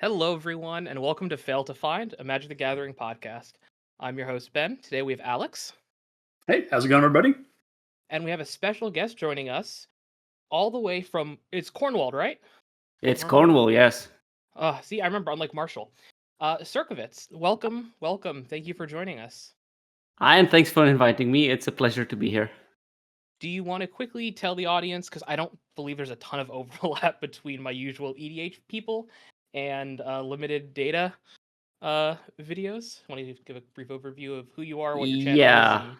Hello, everyone, and welcome to Fail to Find, a Magic the Gathering podcast. I'm your host, Ben. Today we have Alex, Hey, how's it going, everybody? and we have a special guest joining us all the way from, it's Cornwall, right? It's Cornwall, yes. See, I remember, unlike Marshall. Sierkovitz, welcome. Thank you for joining us. And thanks for inviting me. It's a pleasure to be here. Do you want to quickly tell the audience, because I don't believe there's a ton of overlap between my usual EDH people and limited data videos? Want to give a brief overview of who you are, what your channel is? And...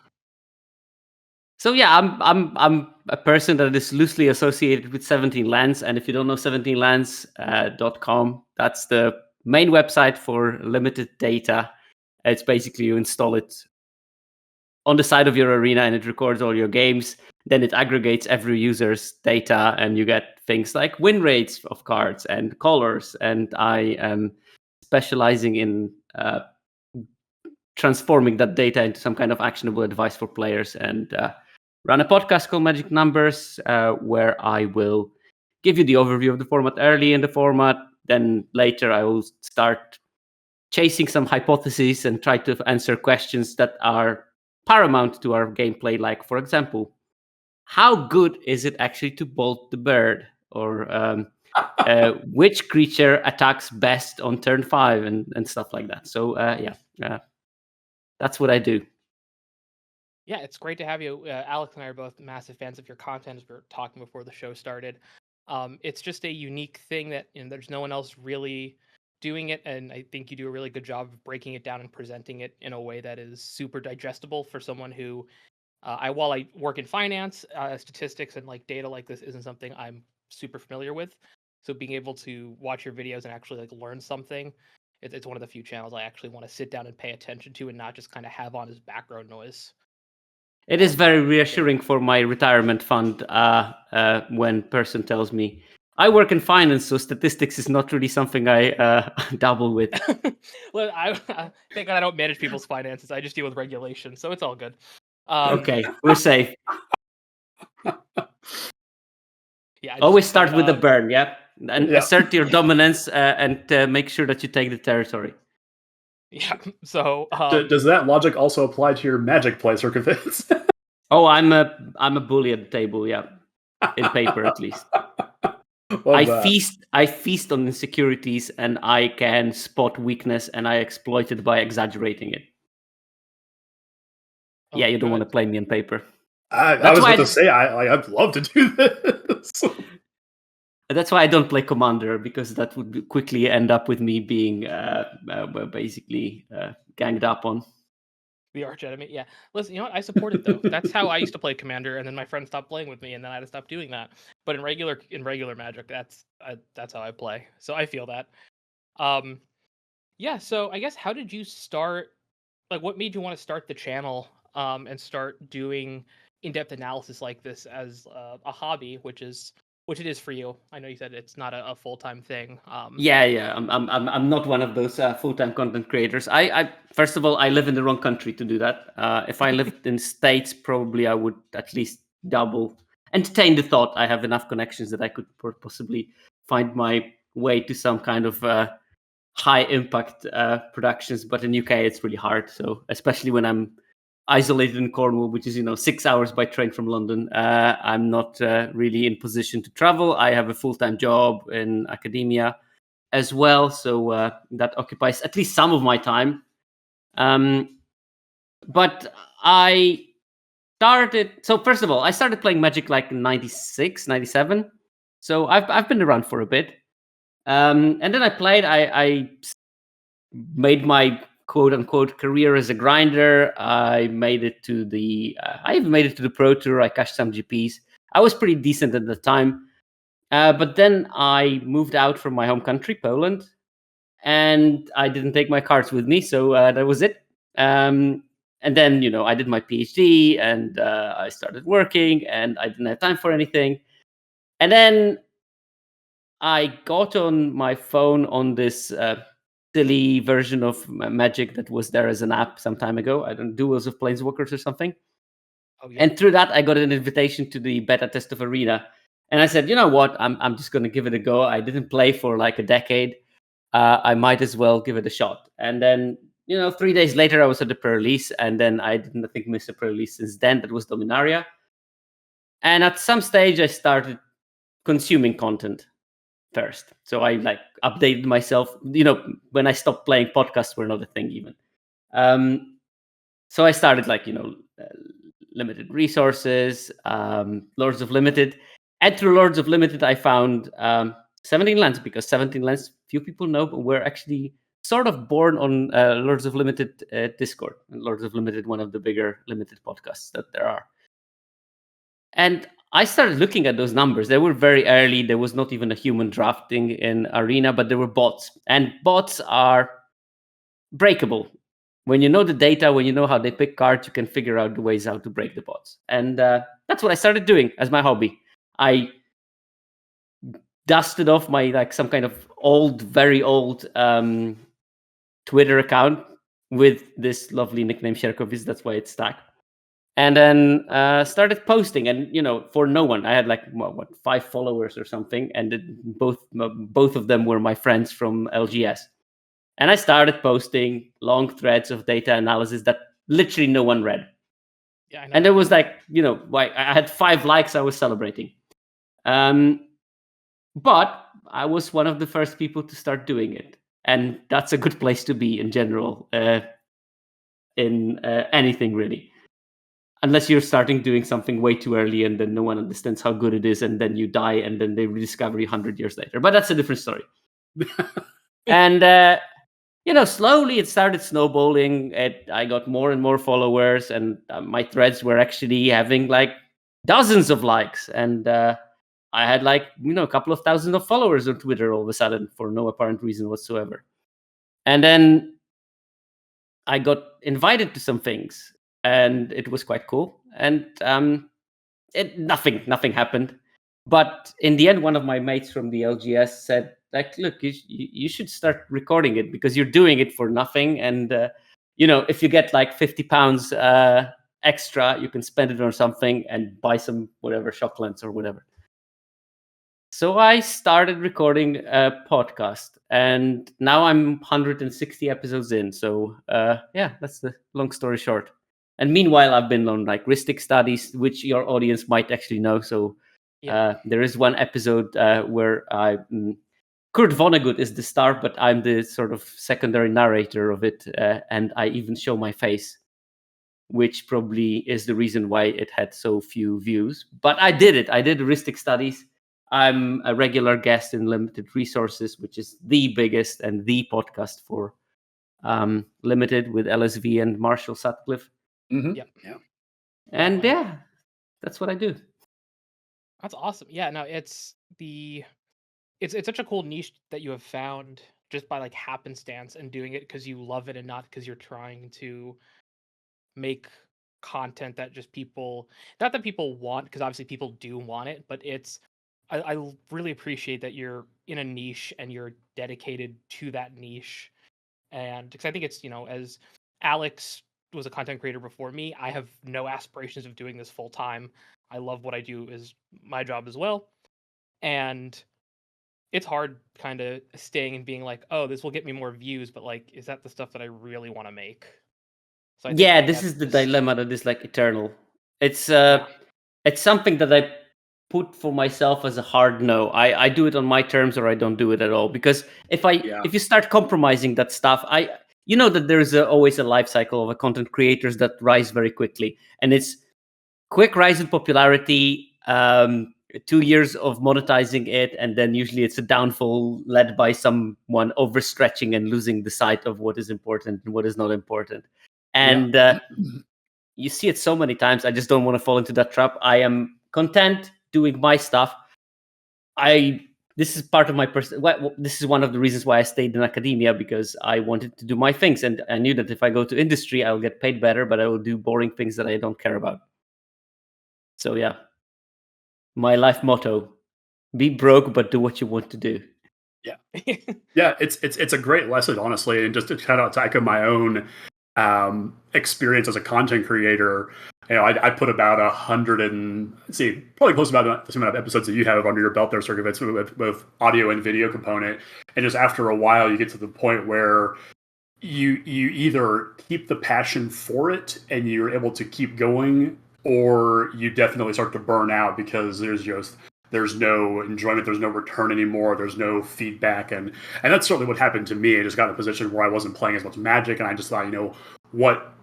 So yeah, I'm a person that is loosely associated with 17 Lands, and if you don't know 17lands.com, that's the main website for limited data. It's basically you install it on the side of your arena and it records all your games. Then it aggregates every user's data and you get things like win rates of cards and colors. And I am specializing in transforming that data into some kind of actionable advice for players, and run a podcast called Magic Numbers, where I will give you the overview of the format early in the format. Then later I will start chasing some hypotheses and try to answer questions that are paramount to our gameplay. Like, for example, how good is it actually to bolt the bird? Or which creature attacks best on turn 5 and stuff like that. So that's what I do. Yeah, it's great to have you. Alex and I are both massive fans of your content, as we were talking before the show started. It's just a unique thing that there's no one else really doing it, and I think you do a really good job of breaking it down and presenting it in a way that is super digestible for someone who, while I work in finance, statistics and like data like this isn't something I'm super familiar with. So being able to watch your videos and actually like learn something, it's one of the few channels I actually want to sit down and pay attention to and not just kind of have on as background noise. It is very reassuring for my retirement fund when person tells me, I work in finance, so statistics is not really something I dabble with. Well, thank God I don't manage people's finances. I just deal with regulation, so it's all good. Okay, we're safe. Yeah. Always start with the burn, yeah? And assert your dominance and make sure that you take the territory. Yeah, so... does that logic also apply to your magic play, Sierkovitz? Oh, I'm a bully at the table, yeah. In paper, at least. I feast on insecurities, and I can spot weakness, and I exploit it by exaggerating it. Oh, yeah, you don't want to play me on paper. I was about to say, I'd love to do this. That's why I don't play Commander, because that would quickly end up with me being basically ganged up on. The arch enemy, yeah. Listen, you know what? I support it though. That's how I used to play Commander, and then my friend stopped playing with me, and then I had to stop doing that. But in regular Magic, that's how I play. So I feel that. Yeah. So I guess, how did you start? Like, what made you want to start the channel and start doing in-depth analysis like this as a hobby, which it is for you? I know you said it's not a full-time thing. Yeah. I'm not one of those full-time content creators. I first of all, I live in the wrong country to do that. If I lived in States, probably I would at least entertain the thought. I have enough connections that I could possibly find my way to some kind of high-impact productions. But in UK, it's really hard. So especially when I'm isolated in Cornwall, which is 6 hours by train from London, I'm not really in position to travel. I have a full-time job in academia as well, so that occupies at least some of my time. But I started. So first of all, I started playing Magic like in 96, 97. So I've been around for a bit, and then I played. I made my quote unquote career as a grinder. I made it to I even made it to the Pro Tour. I cashed some GPs. I was pretty decent at the time. But then I moved out from my home country, Poland, and I didn't take my cards with me. So that was it. And then, I did my PhD and I started working and I didn't have time for anything. And then I got on my phone on this silly version of Magic that was there as an app some time ago. I don't Duels of Planeswalkers or something. Oh, yeah. And through that, I got an invitation to the beta test of Arena. And I said, you know what? I'm just going to give it a go. I didn't play for like a decade. I might as well give it a shot. And then, 3 days later, I was at the pre-release, and then I didn't, I think, miss a pre-release since then. That was Dominaria. And at some stage, I started consuming content first. So I updated myself. When I stopped playing, podcasts were not a thing even. So I started limited resources, Lords of Limited. And through Lords of Limited, I found 17 Lands, because 17 Lands, few people know, but we're actually sort of born on Lords of Limited Discord. And Lords of Limited, one of the bigger limited podcasts that there are. And I started looking at those numbers. They were very early. There was not even a human drafting in Arena, but there were bots. And bots are breakable. When you know the data, when you know how they pick cards, you can figure out the ways how to break the bots. And that's what I started doing as my hobby. I dusted off my some kind of very old Twitter account with this lovely nickname Sierkovitz. That's why it's stuck. And then started posting, and for no one. I had 5 followers or something, and both of them were my friends from LGS. And I started posting long threads of data analysis that literally no one read. Yeah, I know. And it was I had 5 likes. I was celebrating. But I was one of the first people to start doing it, and that's a good place to be in general, in anything really. Unless you're starting doing something way too early, and then no one understands how good it is, and then you die, and then they rediscover you 100 years later. But that's a different story. And slowly it started snowballing. I got more and more followers, and my threads were actually having dozens of likes, and I had a couple of thousand of followers on Twitter all of a sudden for no apparent reason whatsoever. And then I got invited to some things, and it was quite cool. And nothing happened. But in the end, one of my mates from the LGS said, look, you should start recording it, because you're doing it for nothing. And if you get £50 extra, you can spend it on something and buy some whatever shock lens or whatever. So I started recording a podcast, and now I'm 160 episodes in. So that's the long story short. And meanwhile, I've been on Ristic studies, which your audience might actually know. So there is one episode where Kurt Vonnegut is the star, but I'm the sort of secondary narrator of it, and I even show my face, which probably is the reason why it had so few views. But I did it. I did Ristic studies. I'm a regular guest in Limited Resources, which is the biggest and the podcast for Limited, with LSV and Marshall Sutcliffe. Mm-hmm. Yeah. And that's what I do. That's awesome. Yeah, no, it's such a cool niche that you have found just by happenstance and doing it because you love it and not because you're trying to make content that just not that people want, because obviously people do want it, but I really appreciate that you're in a niche and you're dedicated to that niche. And because I think it's, as Alex was a content creator before me, I have no aspirations of doing this full time. I love what I do is my job as well. And it's hard kind of staying and being oh, this will get me more views, but is that the stuff that I really want to make? So I think this is the dilemma that is eternal. It's it's something that I put for myself as a hard no. I do it on my terms, or I don't do it at all. Because if you start compromising that stuff, that there's always a life cycle of a content creators that rise very quickly, and it's quick rise in popularity, 2 years of monetizing it, and then usually it's a downfall led by someone overstretching and losing the sight of what is important and what is not important. And you see it so many times. I just don't want to fall into that trap. I am content doing my stuff. This is part of my this is one of the reasons why I stayed in academia, because I wanted to do my things, and I knew that if I go to industry, I'll get paid better, but I will do boring things that I don't care about. So my life motto: be broke, but do what you want to do. Yeah, it's a great lesson, honestly, and just to kind of echo my own experience as a content creator, I put about 100 and probably close to about the same amount of episodes that you have under your belt there, Sierkovitz, with audio and video component. And just after a while, you get to the point where you either keep the passion for it and you're able to keep going, or you definitely start to burn out because there's no enjoyment, there's no return anymore, there's no feedback, and that's certainly what happened to me. I just got in a position where I wasn't playing as much Magic, and I just thought, what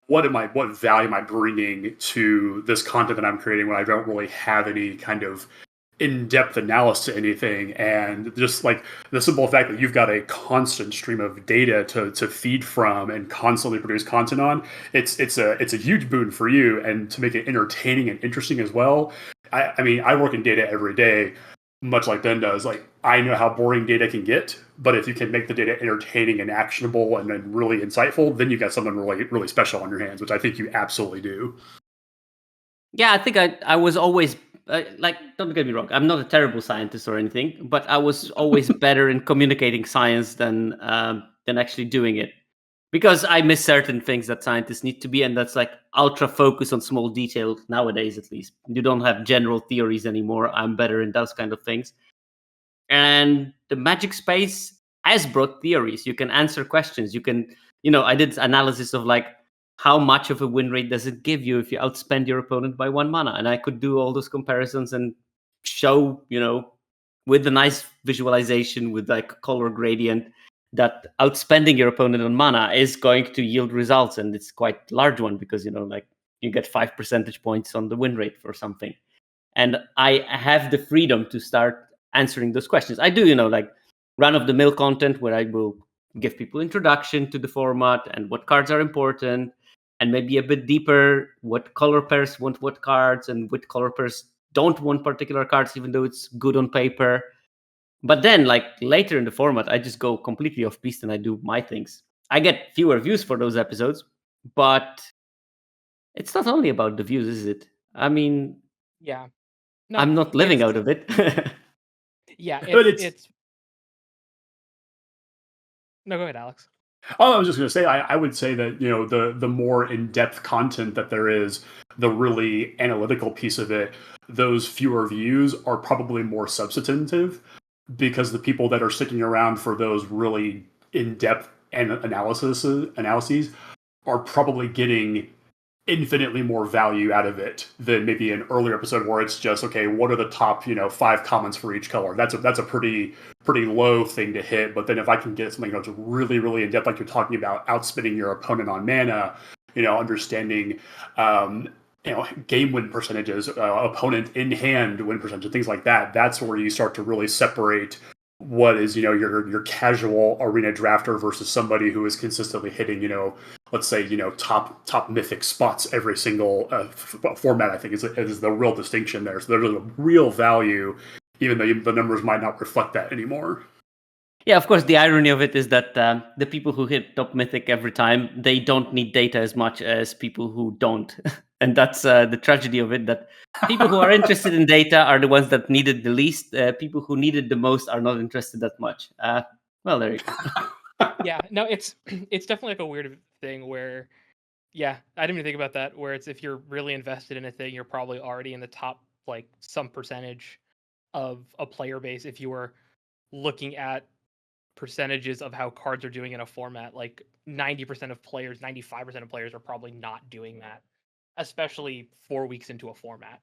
value am I bringing to this content that I'm creating when I don't really have any kind of in-depth analysis to anything? And just like the simple fact that you've got a constant stream of data to feed from and constantly produce content on, it's a huge boon for you, and to make it entertaining and interesting as well. I mean, I work in data every day, much like Ben does. Like, I know how boring data can get, but if you can make the data entertaining and actionable and then really insightful, then you've got something really, really special on your hands, which I think you absolutely do. Yeah, I think I was always like, don't get me wrong, I'm not a terrible scientist or anything, but I was always better in communicating science than actually doing it, because I miss certain things that scientists need to be, and that's like ultra focus on small detail nowadays. At least you don't have general theories anymore. I'm better in those kind of things. And the Magic space has brought theories. You can answer questions. You can, I did analysis of like, how much of a win rate does it give you if you outspend your opponent by 1 mana? And I could do all those comparisons and show, with a nice visualization with like color gradient, that outspending your opponent on mana is going to yield results. And it's quite a large one, because, like, you get 5 percentage points on the win rate for something. And I have the freedom to start answering those questions. I do, like run-of-the-mill content where I will give people introduction to the format and what cards are important, and maybe a bit deeper what color pairs want what cards and what color pairs don't want particular cards, even though it's good on paper. But then, like, later in the format, I just go completely off piste and I do my things. I get fewer views for those episodes, but it's not only about the views, is it? I mean, Yeah. No, I'm not living out of it. Yeah, But it's. No, go ahead, Alex. Oh, I was just going to say, I would say that, the more in-depth content that there is, the really analytical piece of it, those fewer views are probably more substantive, because the people that are sticking around for those really in-depth analyses are probably getting infinitely more value out of it than maybe an earlier episode where it's just, okay, what are the top 5 comments for each color? That's a pretty low thing to hit. But then if I can get something that's really, really in depth, like you're talking about, outspending your opponent on mana, understanding game win percentages, opponent in hand win percentage, things like that, that's where you start to really separate what is your casual arena drafter versus somebody who is consistently hitting let's say top mythic spots every single format. I think is the real distinction there. So there's a real value, even though the numbers might not reflect that anymore. Yeah, of course, the irony of it is that the people who hit top mythic every time, they don't need data as much as people who don't. And that's the tragedy of it, that people who are interested in data are the ones that need it the least. People who need it the most are not interested that much. Well, there you go. Yeah, no, it's definitely like a weird thing where, yeah, I didn't even think about that, where it's, if you're really invested in a thing, you're probably already in the top, like, some percentage of a player base. If you were looking at percentages of how cards are doing in a format, like 90% of players, 95% of players are probably not doing that, especially 4 weeks into a format.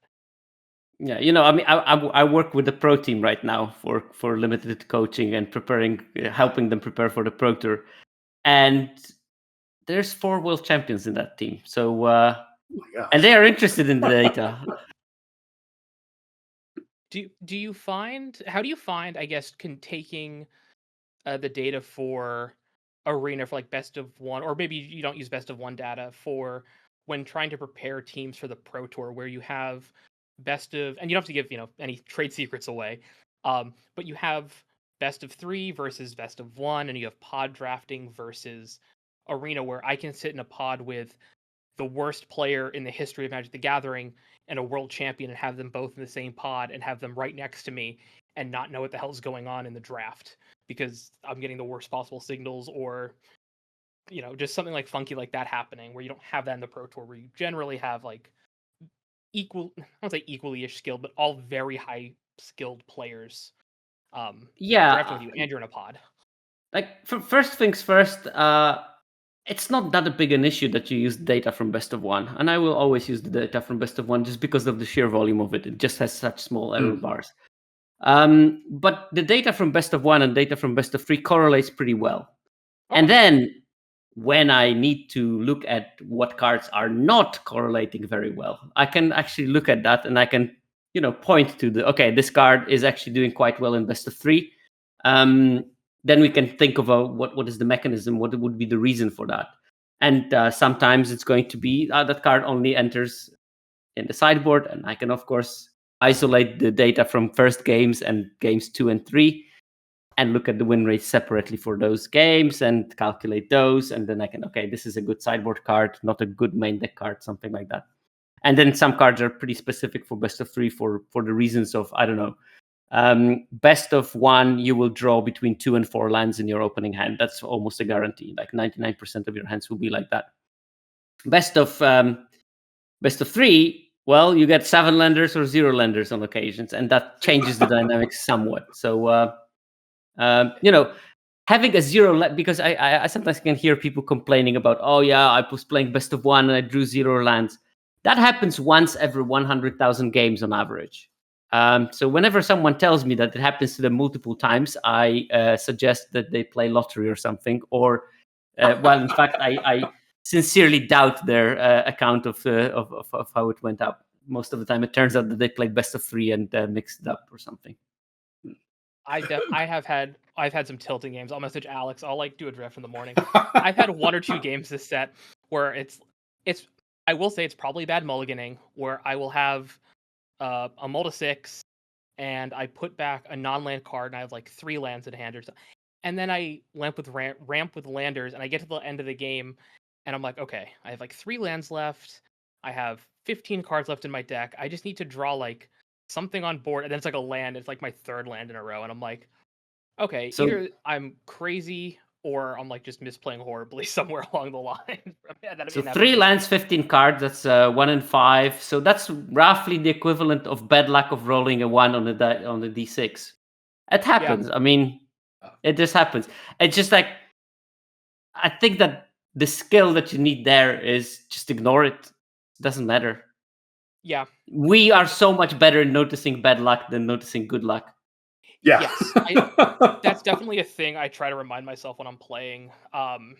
Yeah, I mean, I work with the pro team right now for limited coaching and preparing, helping them prepare for the pro tour, and there's 4 world champions in that team. So, and they are interested in the data. Do you find, how do you find, I guess, taking the data for arena, for like best of one, or maybe you don't use best of one data, for when trying to prepare teams for the pro tour, where you have best of, and you don't have to give any trade secrets away, but you have best of 3 versus best of 1, and you have pod drafting versus arena, where I can sit in a pod with the worst player in the history of Magic the Gathering and a world champion, and have them both in the same pod and have them right next to me, and not know what the hell's going on in the draft, because I'm getting the worst possible signals, or just something like funky like that happening, where you don't have that in the Pro Tour, where you generally have like I don't say equally-ish skilled, but all very high skilled players drafting with you, and you're in a pod. Like first things first, it's not that big an issue that you use data from best of one, and I will always use the data from best of one just because of the sheer volume of it. It just has such small error bars. But the data from best of one and data from best of three correlates pretty well. And then when I need to look at what cards are not correlating very well, I can actually look at that and I can, point to this card is actually doing quite well in best of three. Then we can think of what is the mechanism, what would be the reason for that. And sometimes it's going to be that card only enters in the sideboard, and I can, of course, isolate the data from first games and games 2 and 3 and look at the win rates separately for those games and calculate those. And then I can, this is a good sideboard card, not a good main deck card, something like that. And then some cards are pretty specific for best of three for the reasons of, I don't know, best of one, you will draw between 2 and 4 lands in your opening hand. That's almost a guarantee. Like 99% of your hands will be like that. Best of three, well, you get 7 lenders or 0 lenders on occasions, and that changes the dynamics somewhat. So, having a 0 because I sometimes can hear people complaining about, I was playing best of one and I drew 0 lands. That happens once every 100,000 games on average. So whenever someone tells me that it happens to them multiple times, I suggest that they play lottery or something. Or, in fact, I sincerely doubt their account of how it went up. Most of the time, it turns out that they played best of three and mixed it up or something. I've had some tilting games. I'll message Alex. I'll do a draft in the morning. I've had 1 or 2 games this set where it's. I will say it's probably bad mulliganing, where I will have a Multa 6, and I put back a non-land card, and I have 3 lands in hand or something. And then I ramp with landers, and I get to the end of the game, and I'm like, okay, I have 3 lands left. I have 15 cards left in my deck. I just need to draw something on board, and then it's a land. It's my 3rd land in a row, and I'm like, okay, so either I'm crazy or I'm just misplaying horribly somewhere along the line. So 3 lands, 15 cards. That's 1 in 5. So that's roughly the equivalent of bad luck of rolling a 1 on the D6. It happens. Yeah. I mean, it just happens. It's just I think that the skill that you need there is just ignore it. It doesn't matter. Yeah. We are so much better in noticing bad luck than noticing good luck. Yeah. Yes. That's definitely a thing I try to remind myself when I'm playing. And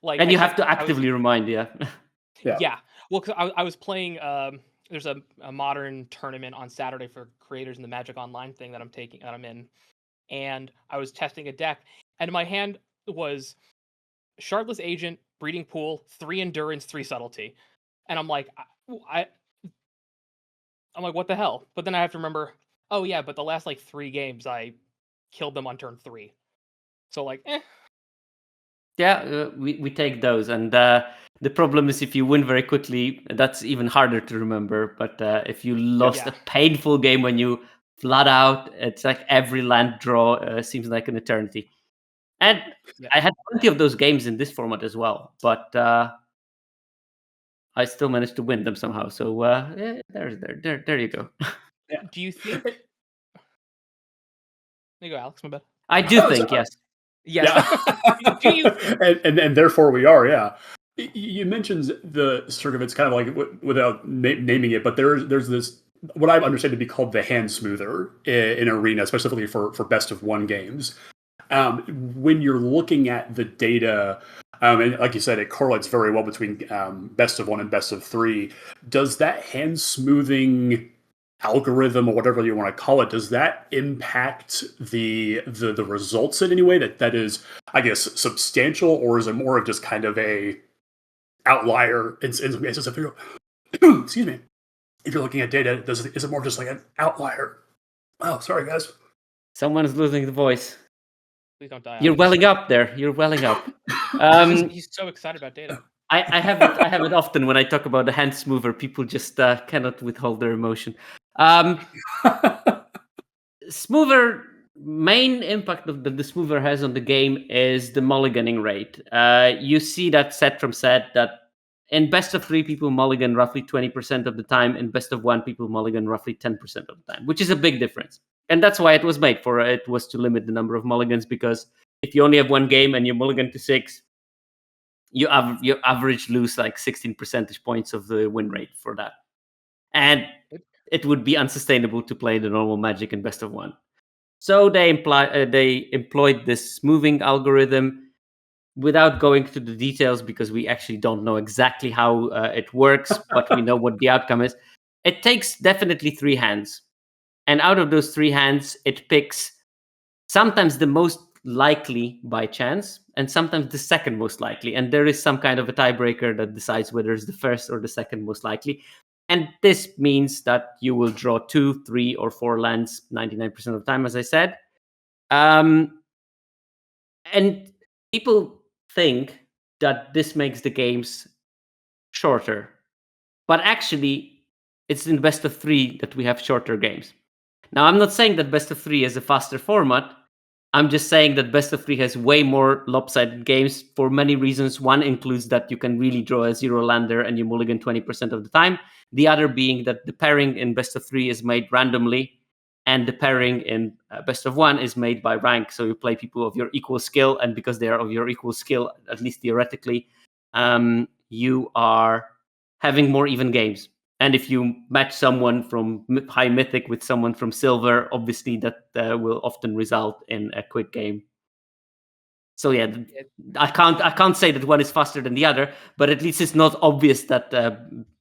you have to actively remind, yeah. Well, cause I was playing. There's a modern tournament on Saturday for creators in the Magic Online thing that I'm in, and I was testing a deck, and my hand was Shardless Agent, Breeding Pool, 3 Endurance, 3 Subtlety, and I'm like, I'm like, what the hell? But then I have to remember, oh yeah, but the last 3 games I killed them on turn 3. So Yeah, we take those, and the problem is if you win very quickly, that's even harder to remember. But if you lost a painful game when you flat out, it's every land draw seems like an eternity. And I had plenty of those games in this format as well, but I still managed to win them somehow. So there you go. Yeah. Do you think? There you go, Alex. My bad. I do think yes. Yes. Yeah. Do you? And therefore we are. Yeah. You mentioned the Sierkovitz kind of without naming it, but there's this what I understand to be called the hand smoother in Arena, specifically for best of one games. When you're looking at the data, and like you said, it correlates very well between best of one and best of 3. Does that hand smoothing algorithm or whatever you want to call it, does that impact the results in any way that is, I guess, substantial, or is it more of just kind of a outlier in some cases? If you're, excuse me, if you're looking at data, is it more just an outlier? Oh, sorry guys, someone's losing the voice. Please don't die. You're welling up there. You're welling up. He's so excited about data. I have it often when I talk about the hand smoother. People just cannot withhold their emotion. Smoother main impact that the smoother has on the game is the mulliganing rate. You see that set from set that in best of 3 people mulligan roughly 20% of the time, in best of 1 people mulligan roughly 10% of the time, which is a big difference. And that's why it was made for. It was to limit the number of mulligans, because if you only have 1 game and you mulligan to 6, you average lose like 16 percentage points of the win rate for that. And it would be unsustainable to play the normal Magic in best of 1. So they employed this smoothing algorithm without going to the details, because we actually don't know exactly how it works, but we know what the outcome is. It takes definitely 3 hands. And out of those 3 hands, it picks sometimes the most likely by chance, and sometimes the second most likely. And there is some kind of a tiebreaker that decides whether it's the first or the second most likely. And this means that you will draw 2, 3, or 4 lands 99% of the time, as I said. And people think that this makes the games shorter. But actually, it's in best of 3 that we have shorter games. Now, I'm not saying that best of 3 is a faster format. I'm just saying that best of 3 has way more lopsided games for many reasons. One includes that you can really draw a 0-lander and you mulligan 20% of the time. The other being that the pairing in best of 3 is made randomly, and the pairing in best of 1 is made by rank. So you play people of your equal skill, and because they are of your equal skill, at least theoretically, you are having more even games. And if you match someone from high mythic with someone from silver, obviously that will often result in a quick game. So yeah, I can't say that one is faster than the other, but at least it's not obvious that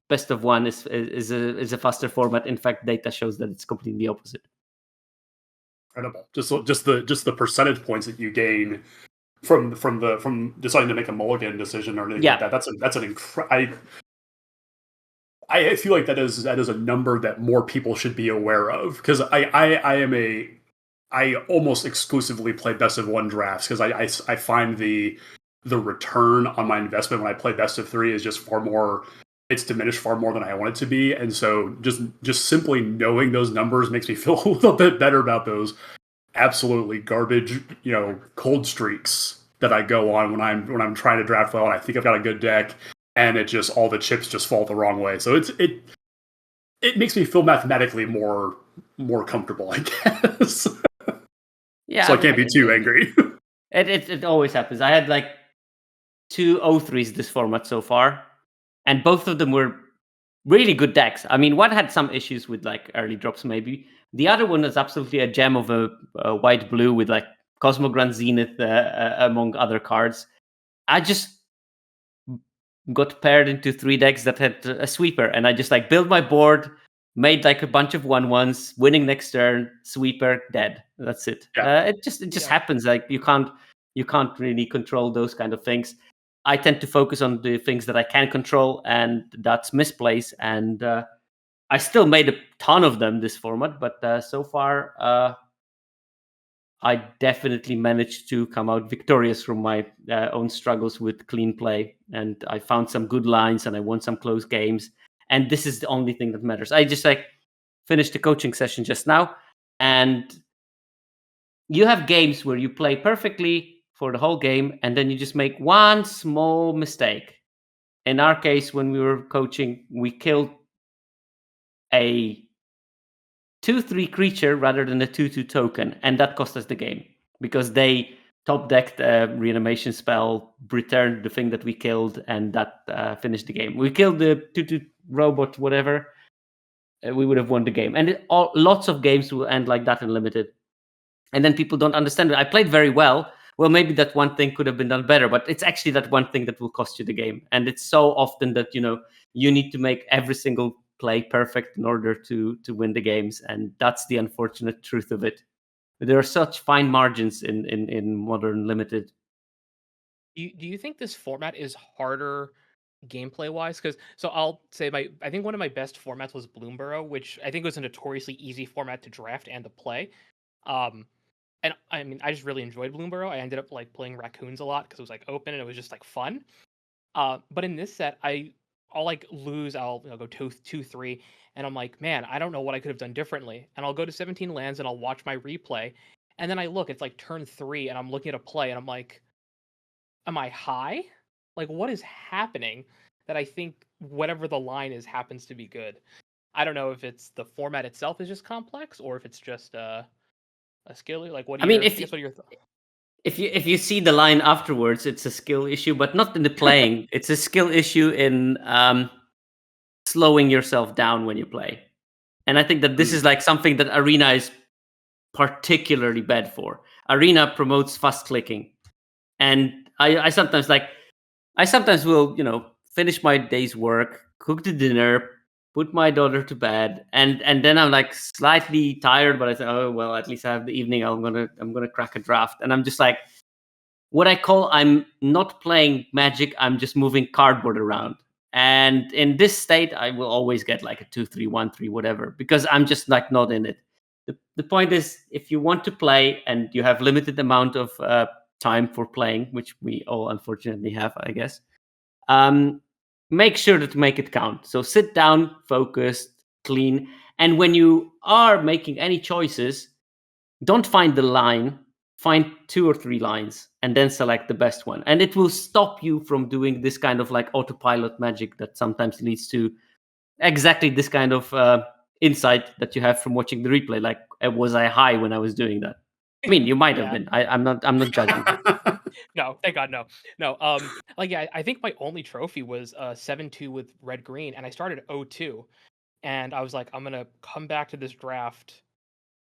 best of 1 is a faster format. In fact, data shows that it's completely opposite. Incredible. Just the percentage points that you gain from deciding to make a mulligan decision or anything like that. That's an incredible. I feel like that is a number that more people should be aware of, because I almost exclusively play best of 1 drafts, because I find the return on my investment when I play best of 3 is just it's diminished far more than I want it to be. And so just simply knowing those numbers makes me feel a little bit better about those absolutely garbage, cold streaks that I go on when I'm trying to draft well and I think I've got a good deck, and it just, all the chips just fall the wrong way. So it makes me feel mathematically more comfortable, I guess. Yeah. So I can't be too angry. It always happens. I had like 2 O3s this format so far, and both of them were really good decks. I mean, one had some issues with like early drops maybe. The other one is absolutely a gem of a white-blue with like Cosmogrand Zenith among other cards. I just got paired into 3 decks that had a sweeper, and I just like built my board, made like a bunch of 1/1s, winning next turn, sweeper, dead. That's it. It just happens. Like you can't really control those kind of things. I tend to focus on the things that I can control, and that's misplays. And I still made a ton of them this format, but so far I definitely managed to come out victorious from my own struggles with clean play. And I found some good lines, and I won some close games. And this is the only thing that matters. I just like finished the coaching session just now, and you have games where you play perfectly for the whole game, and then you just make one small mistake. In our case, when we were coaching, we killed a 2/3 creature rather than a 2/2 token, and that cost us the game because they top decked a reanimation spell, returned the thing that we killed, and that finished the game. We killed the 2/2 robot, whatever. We would have won the game, and lots of games will end like that in limited. And then people don't understand it. I played very well. Well, maybe that one thing could have been done better, but it's actually that one thing that will cost you the game. And it's so often that you need to make every single play perfect in order to win the games, and that's the unfortunate truth of it. There are such fine margins in modern limited. Do you think this format is harder gameplay wise? Because I'll say I think one of my best formats was Bloomborough, which I think was a notoriously easy format to draft and to play. And I mean, I just really enjoyed Bloomborough. I ended up like playing raccoons a lot because it was like open and it was just like fun. But in this set, I'll like lose. I'll go 2-3, and I'm like, man, I don't know what I could have done differently. And I'll go to 17 lands and I'll watch my replay, And then I look, it's like turn 3, and I'm looking at a play, and I'm like, am I high? Like, what is happening that I think whatever the line is happens to be good? I don't know if it's the format itself is just complex, or if it's just a skill. Like, what I are mean, your? I guess what are your thoughts? if you see the line afterwards, it's a skill issue, but not in the playing. It's a skill issue in slowing yourself down when you play. And I think that this is like something that Arena is particularly bad for. Arena promotes fast clicking, and I sometimes will finish my day's work, cook the dinner, put my daughter to bed, and then I'm like slightly tired, but I say, oh well, at least I have the evening. I'm gonna crack a draft, and I'm just like, what I call, I'm not playing Magic. I'm just moving cardboard around. And in this state, I will always get like a 2-3, 1-3, whatever, because I'm just like not in it. The point is, if you want to play and you have limited amount of time for playing, which we all unfortunately have, I guess, make sure to make it count. So sit down, focused, clean. And when you are making any choices, don't find the line, find 2 or 3 lines and then select the best one. And it will stop you from doing this kind of like autopilot magic that sometimes leads to exactly this kind of insight that you have from watching the replay. Like, was I high when I was doing that? I mean, you might have Yeah. been. I'm not judging. No, thank God, no, no. Like, yeah, I think my only trophy was 7-2 with red green, and I started 0-2, and I was like, I'm gonna come back to this draft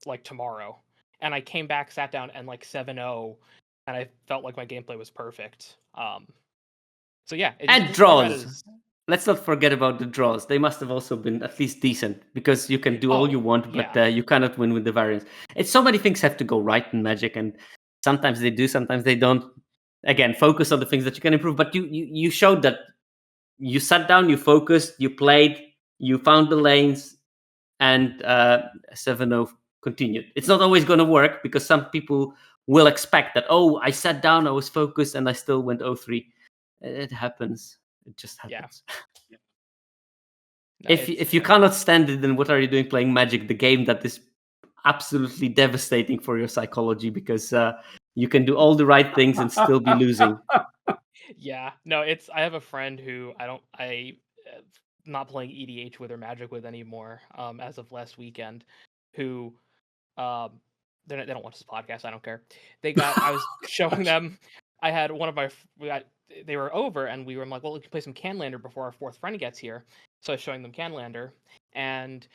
like tomorrow, and I came back, sat down, and like 7-0, and I felt like my gameplay was perfect. So yeah, And this format draws. is. Let's not forget about the draws. They must have also been at least decent, because you can do all Oh, you want, but yeah. you cannot win with the variance. It's so many things have to go right in Magic, and sometimes they do, sometimes they don't. Again, focus on the things that you can improve. But you showed that you sat down, you focused, you played, you found the lanes, and 7-0 continued. It's not always going to work, because some people will expect that, oh, I sat down, I was focused, and I still went 0-3. It happens. It just Yeah. happens. No, If you cannot stand it, then what are you doing playing Magic, the game that is absolutely devastating for your psychology, because you can do all the right things and still be losing. Yeah, no, I have a friend who not playing EDH with or Magic with anymore, as of last weekend, who um they don't watch this podcast. I don't care. I was showing them. I had one of my they were over, and I'm like, well, we can play some Canlander before our fourth friend gets here. So I was showing them Canlander, and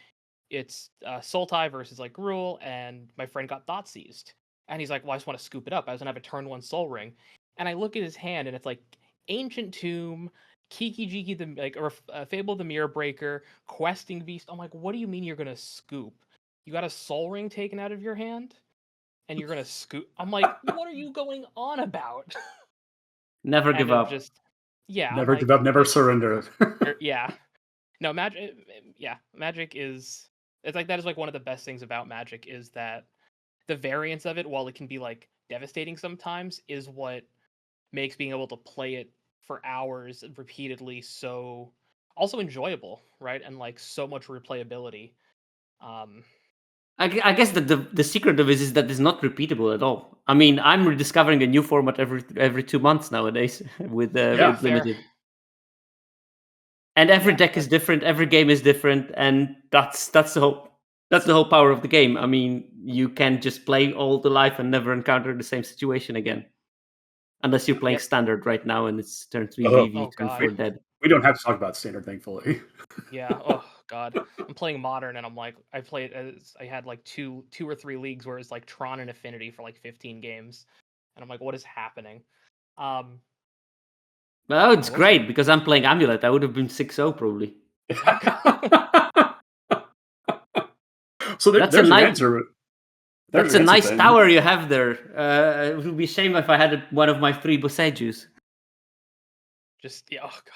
it's Sultai versus like Gruul, and my friend got Thought Seized, and he's like, well, I just want to scoop it up. I was gonna have a turn 1 Soul Ring, and I look at his hand, and it's like Ancient Tomb, Kiki Jiki the or Fable the Mirror Breaker, Questing Beast. I'm like, what do you mean you're gonna scoop? You got a Soul Ring taken out of your hand, and you're gonna scoop? I'm like, what are you going on about? Never And give it up. just, yeah, I'm Never give like, up, never surrender. yeah. No, Magic. Yeah, Magic is. It's like that is like one of the best things about Magic is that the variance of it, while it can be like devastating sometimes, is what makes being able to play it for hours repeatedly so also enjoyable, right? And like so much replayability. Um, I guess that the secret of it is that it's not repeatable at all. I mean, I'm rediscovering a new format every 2 months nowadays with Yeah. fair. limited. And every Yeah, deck is different, every game is different, and that's the whole power of the game. I mean, you can just play all the life and never encounter the same situation again, unless you're playing yep. standard right now and it's turn 3 Oh, VV, Oh turn God. 4 dead. we don't have to talk about standard, thankfully. Yeah. Oh God. I'm playing modern, and I'm like, I had like two or three leagues where it's like Tron and Affinity for like 15 games, and I'm like, what is happening? Um, Oh, it's what's the great because I'm playing Amulet. I would have been 6-0 probably. So That's a there's an nice answer. There's that's an a answer nice then. tower you have there. It would be a shame if I had one of my 3 Bosejus. just yeah. Oh God.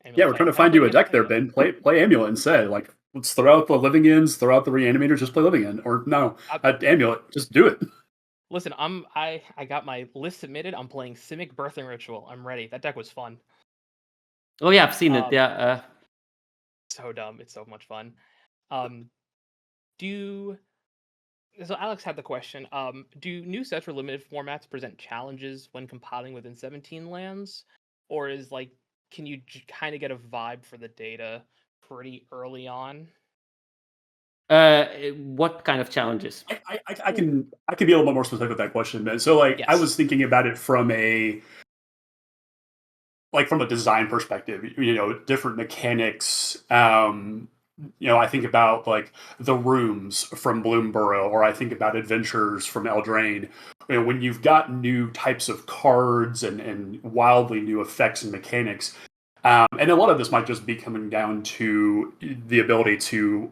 Yeah, Amulet we're trying title. to I don't find think you a we have deck there, Amulet. Ben. Play Amulet instead. Like, let's throw out the Living Ends, throw out the Reanimators, just play Living End. Or no, Amulet, just do it. Listen, I got my list submitted. I'm playing Simic Birthing Ritual. I'm ready. That deck was fun. Oh yeah, I've seen it. Um, Yeah. so dumb. It's so much fun. Um, do So Alex had the question: do new sets or limited formats present challenges when compiling within 17 lands, or is like can you kind of get a vibe for the data pretty early on? What kind of challenges? I can be a little bit more specific with that question, man. So like I Yes. was thinking about it from a design perspective, different mechanics. I think about like the rooms from Bloomborough, or I think about adventures from Eldraine. When you've got new types of cards and wildly new effects and mechanics, and a lot of this might just be coming down to the ability to,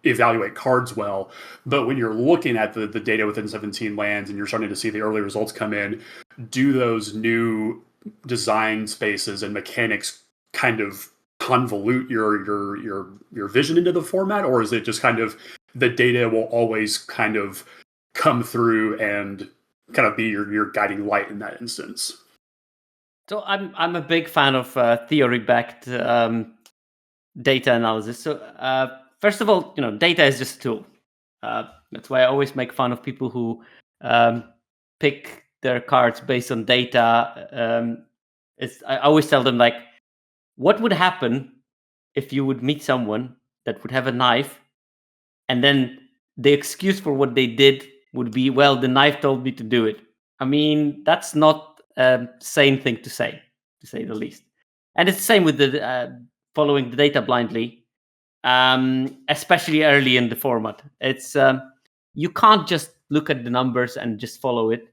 evaluate cards well. But when you're looking at the data within 17 lands and you're starting to see the early results come in, do those new design spaces and mechanics kind of convolute your vision into the format, or is it just kind of the data will always kind of come through and kind of be your guiding light in that instance? So I'm a big fan of theory-backed data analysis. So first of all, data is just a tool. That's why I always make fun of people who pick their cards based on data. I always tell them, like, what would happen if you would meet someone that would have a knife, and then the excuse for what they did would be, well, the knife told me to do it. I mean, that's not a sane thing to say the least. And it's the same with the following the data blindly, especially early in the format. It's you can't just look at the numbers and just follow it,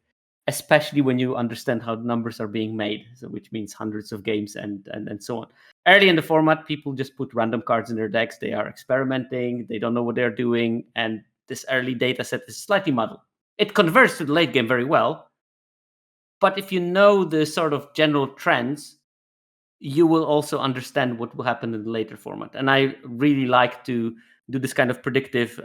especially when you understand how the numbers are being made. So, which means hundreds of games and so on. Early in the format, people just put random cards in their decks. They are experimenting. They don't know what they're doing, and this early data set is slightly muddled. It converts to the late game very well, but if you know the sort of general trends, you will also understand what will happen in the later format. And I really like to do this kind of predictive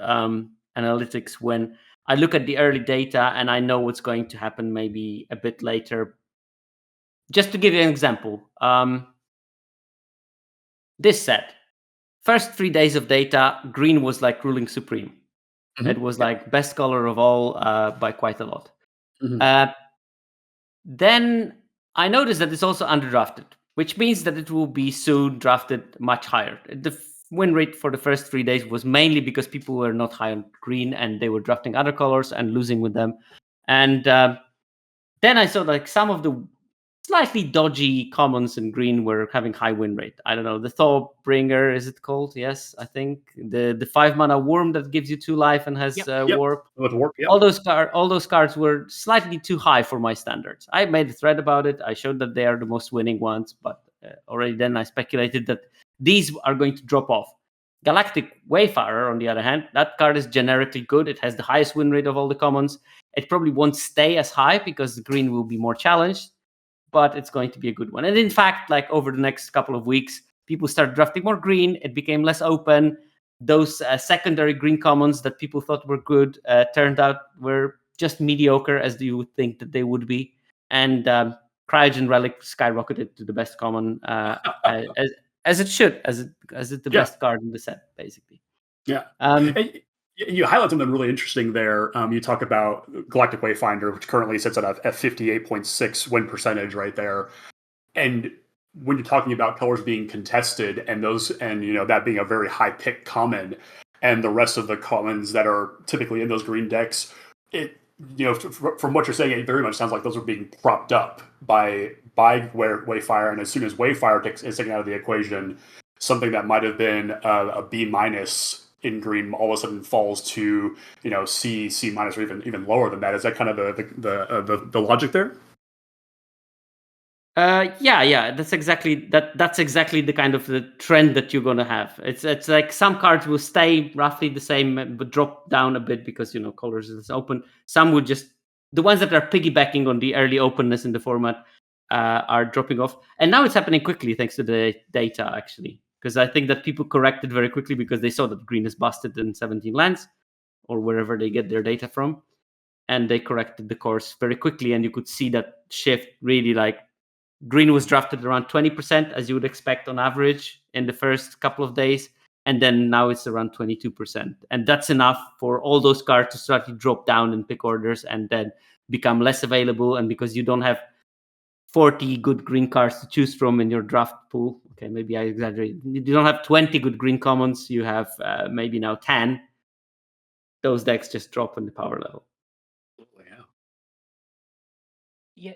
analytics when I look at the early data and I know what's going to happen maybe a bit later. Just to give you an example, this set, first 3 days of data, green was like ruling supreme. Mm-hmm. It was like best color of all by quite a lot. Mm-hmm. Then I noticed that it's also underdrafted, which means that it will be soon drafted much higher. The win rate for the first 3 days was mainly because people were not high on green and they were drafting other colors and losing with them. And then I saw like some of the slightly dodgy commons in green were having high win rate. I don't know, the Thawbringer, is it called? Yes, I think the 5-mana worm that gives you 2 life and has warp. With warp, yeah. All those cards were slightly too high for my standards. I made a thread about it. I showed that they are the most winning ones, but already then I speculated that these are going to drop off. Galactic Wayfarer, on the other hand, that card is generically good. It has the highest win rate of all the commons. It probably won't stay as high because the green will be more challenged, but it's going to be a good one. And in fact, like over the next couple of weeks, people started drafting more green. It became less open. Those secondary green commons that people thought were good turned out were just mediocre, as you would think that they would be. And Cryogen Relic skyrocketed to the best common, as it should, as it the best card in the set, basically. Yeah. You highlight something really interesting there. You talk about Galactic Wayfinder, which currently sits at a 58.6 win percentage right there. And when you're talking about colors being contested and that being a very high pick common, and the rest of the commons that are typically in those green decks, from what you're saying, it very much sounds like those are being propped up by Wayfire. And as soon as Wayfire is taken out of the equation, something that might have been a B- in green all of a sudden falls to C minus, or even lower than that. Is that kind of the logic there? Yeah, that's exactly the kind of the trend that you're gonna have. It's like some cards will stay roughly the same but drop down a bit because colors is open. Some would just, the ones that are piggybacking on the early openness in the format are dropping off, and now it's happening quickly thanks to the data, actually, because I think that people corrected very quickly because they saw that green is busted in 17 lands or wherever they get their data from, and they corrected the course very quickly, and you could see that shift really. Like, green was drafted around 20%, as you would expect on average in the first couple of days, and then now it's around 22%. And that's enough for all those cards to start to drop down in pick orders and then become less available. And because you don't have 40 good green cards to choose from in your draft pool, okay, maybe I exaggerate. You don't have 20 good green commons, you have maybe now 10. Those decks just drop in the power level. Yeah,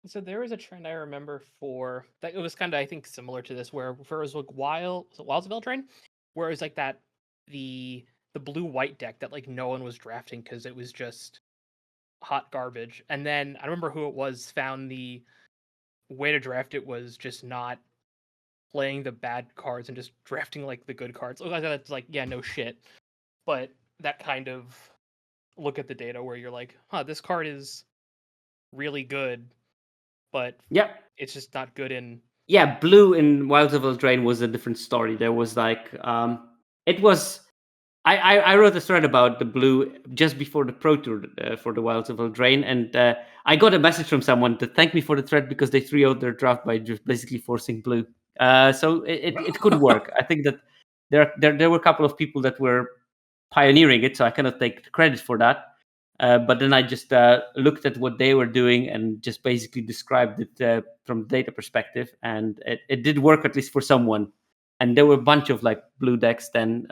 so there was a trend I remember for that. It was kind of, I think, similar to this, where for it was like Wilds of Eldraine, where it was like that the blue-white deck that like no one was drafting because it was just hot garbage. And then I remember who it was found the way to draft it was just not playing the bad cards and just drafting like the good cards. Oh, that's like, yeah, no shit. But that kind of look at the data where you're like, huh, this card is really good, but yeah, it's just not good in. Yeah, blue in Wilds of Eldraine was a different story. There was like it was. I wrote a thread about the blue just before the Pro Tour for the Wilds of Eldraine, and I got a message from someone to thank me for the thread because they threw out their draft by just basically forcing blue. So it could work. I think that there were a couple of people that were pioneering it, so I cannot take credit for that. But then I just looked at what they were doing and just basically described it from the data perspective, and it did work at least for someone. And there were a bunch of like blue decks then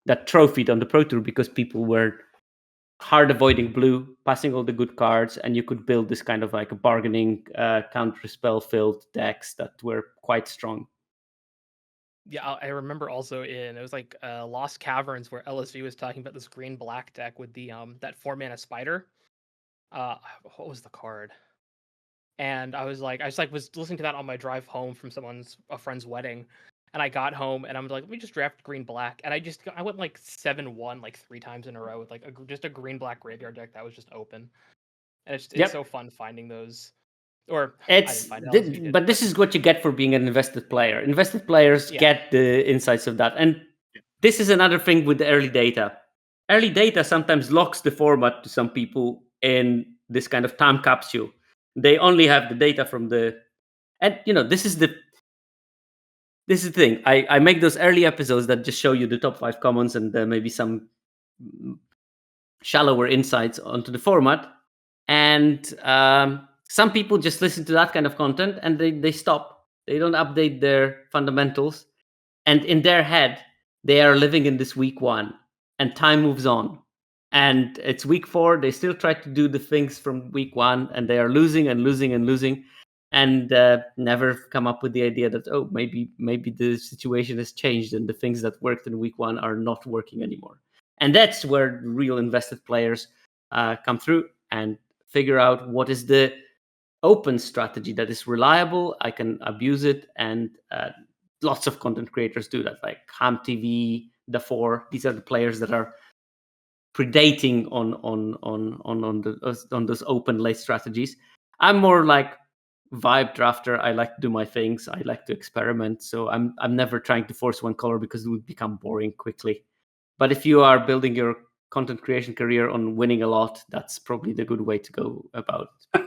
that trophied on the Pro Tour because people were hard avoiding blue, passing all the good cards, and you could build this kind of like a bargaining counter spell filled decks that were quite strong. Yeah, I remember also it was like Lost Caverns where LSV was talking about this green black deck with the that 4-mana spider. What was the card? And I was listening to that on my drive home from a friend's wedding, and I got home and I'm like, let me just draft green black, and I went like 7-1 like 3 times in a row with like just a green black graveyard deck that was just open, and it's so fun finding those. Or but this is what you get for being an invested player. Invested players get the insights of that, and this is another thing with the early data. Early data sometimes locks the format to some people in this kind of time capsule. They only have the data from and this is the thing. I make those early episodes that just show you the top 5 commons and maybe some shallower insights onto the format, and some people just listen to that kind of content and they stop. They don't update their fundamentals, and in their head they are living in this week 1, and time moves on, and it's week 4. They still try to do the things from week 1, and they are losing and losing and losing, and never come up with the idea that maybe the situation has changed and the things that worked in week 1 are not working anymore. And that's where real invested players come through and figure out what is the open strategy that is reliable. I can abuse it, and lots of content creators do that, like Ham TV, The Four. These are the players that are predating on those open late strategies. I'm more like vibe drafter. I like to do my things. I like to experiment. So I'm never trying to force one color because it would become boring quickly. But if you are building your content creation career on winning a lot, that's probably the good way to go about it.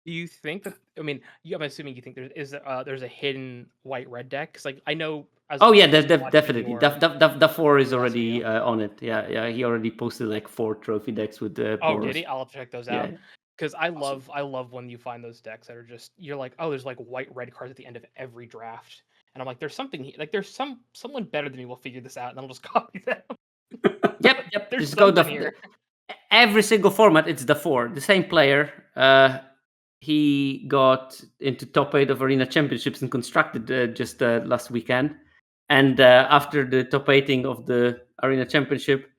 Do you think that? I mean, I'm assuming you think there's a hidden white-red deck, because like I know. There's definitely the 4 is already on it. Yeah, he already posted like 4 trophy decks with the. Oh, did he? I'll have to check those out. Because I love when you find those decks that are just, you're like, oh, there's like white-red cards at the end of every draft, and I'm like, there's something like there's someone better than me will figure this out, and I'll just copy them. Yep. There's something here. Every single format, it's the 4, the same player. He got into top 8 of Arena Championships and constructed just last weekend. And after the top 8ing of the Arena Championship,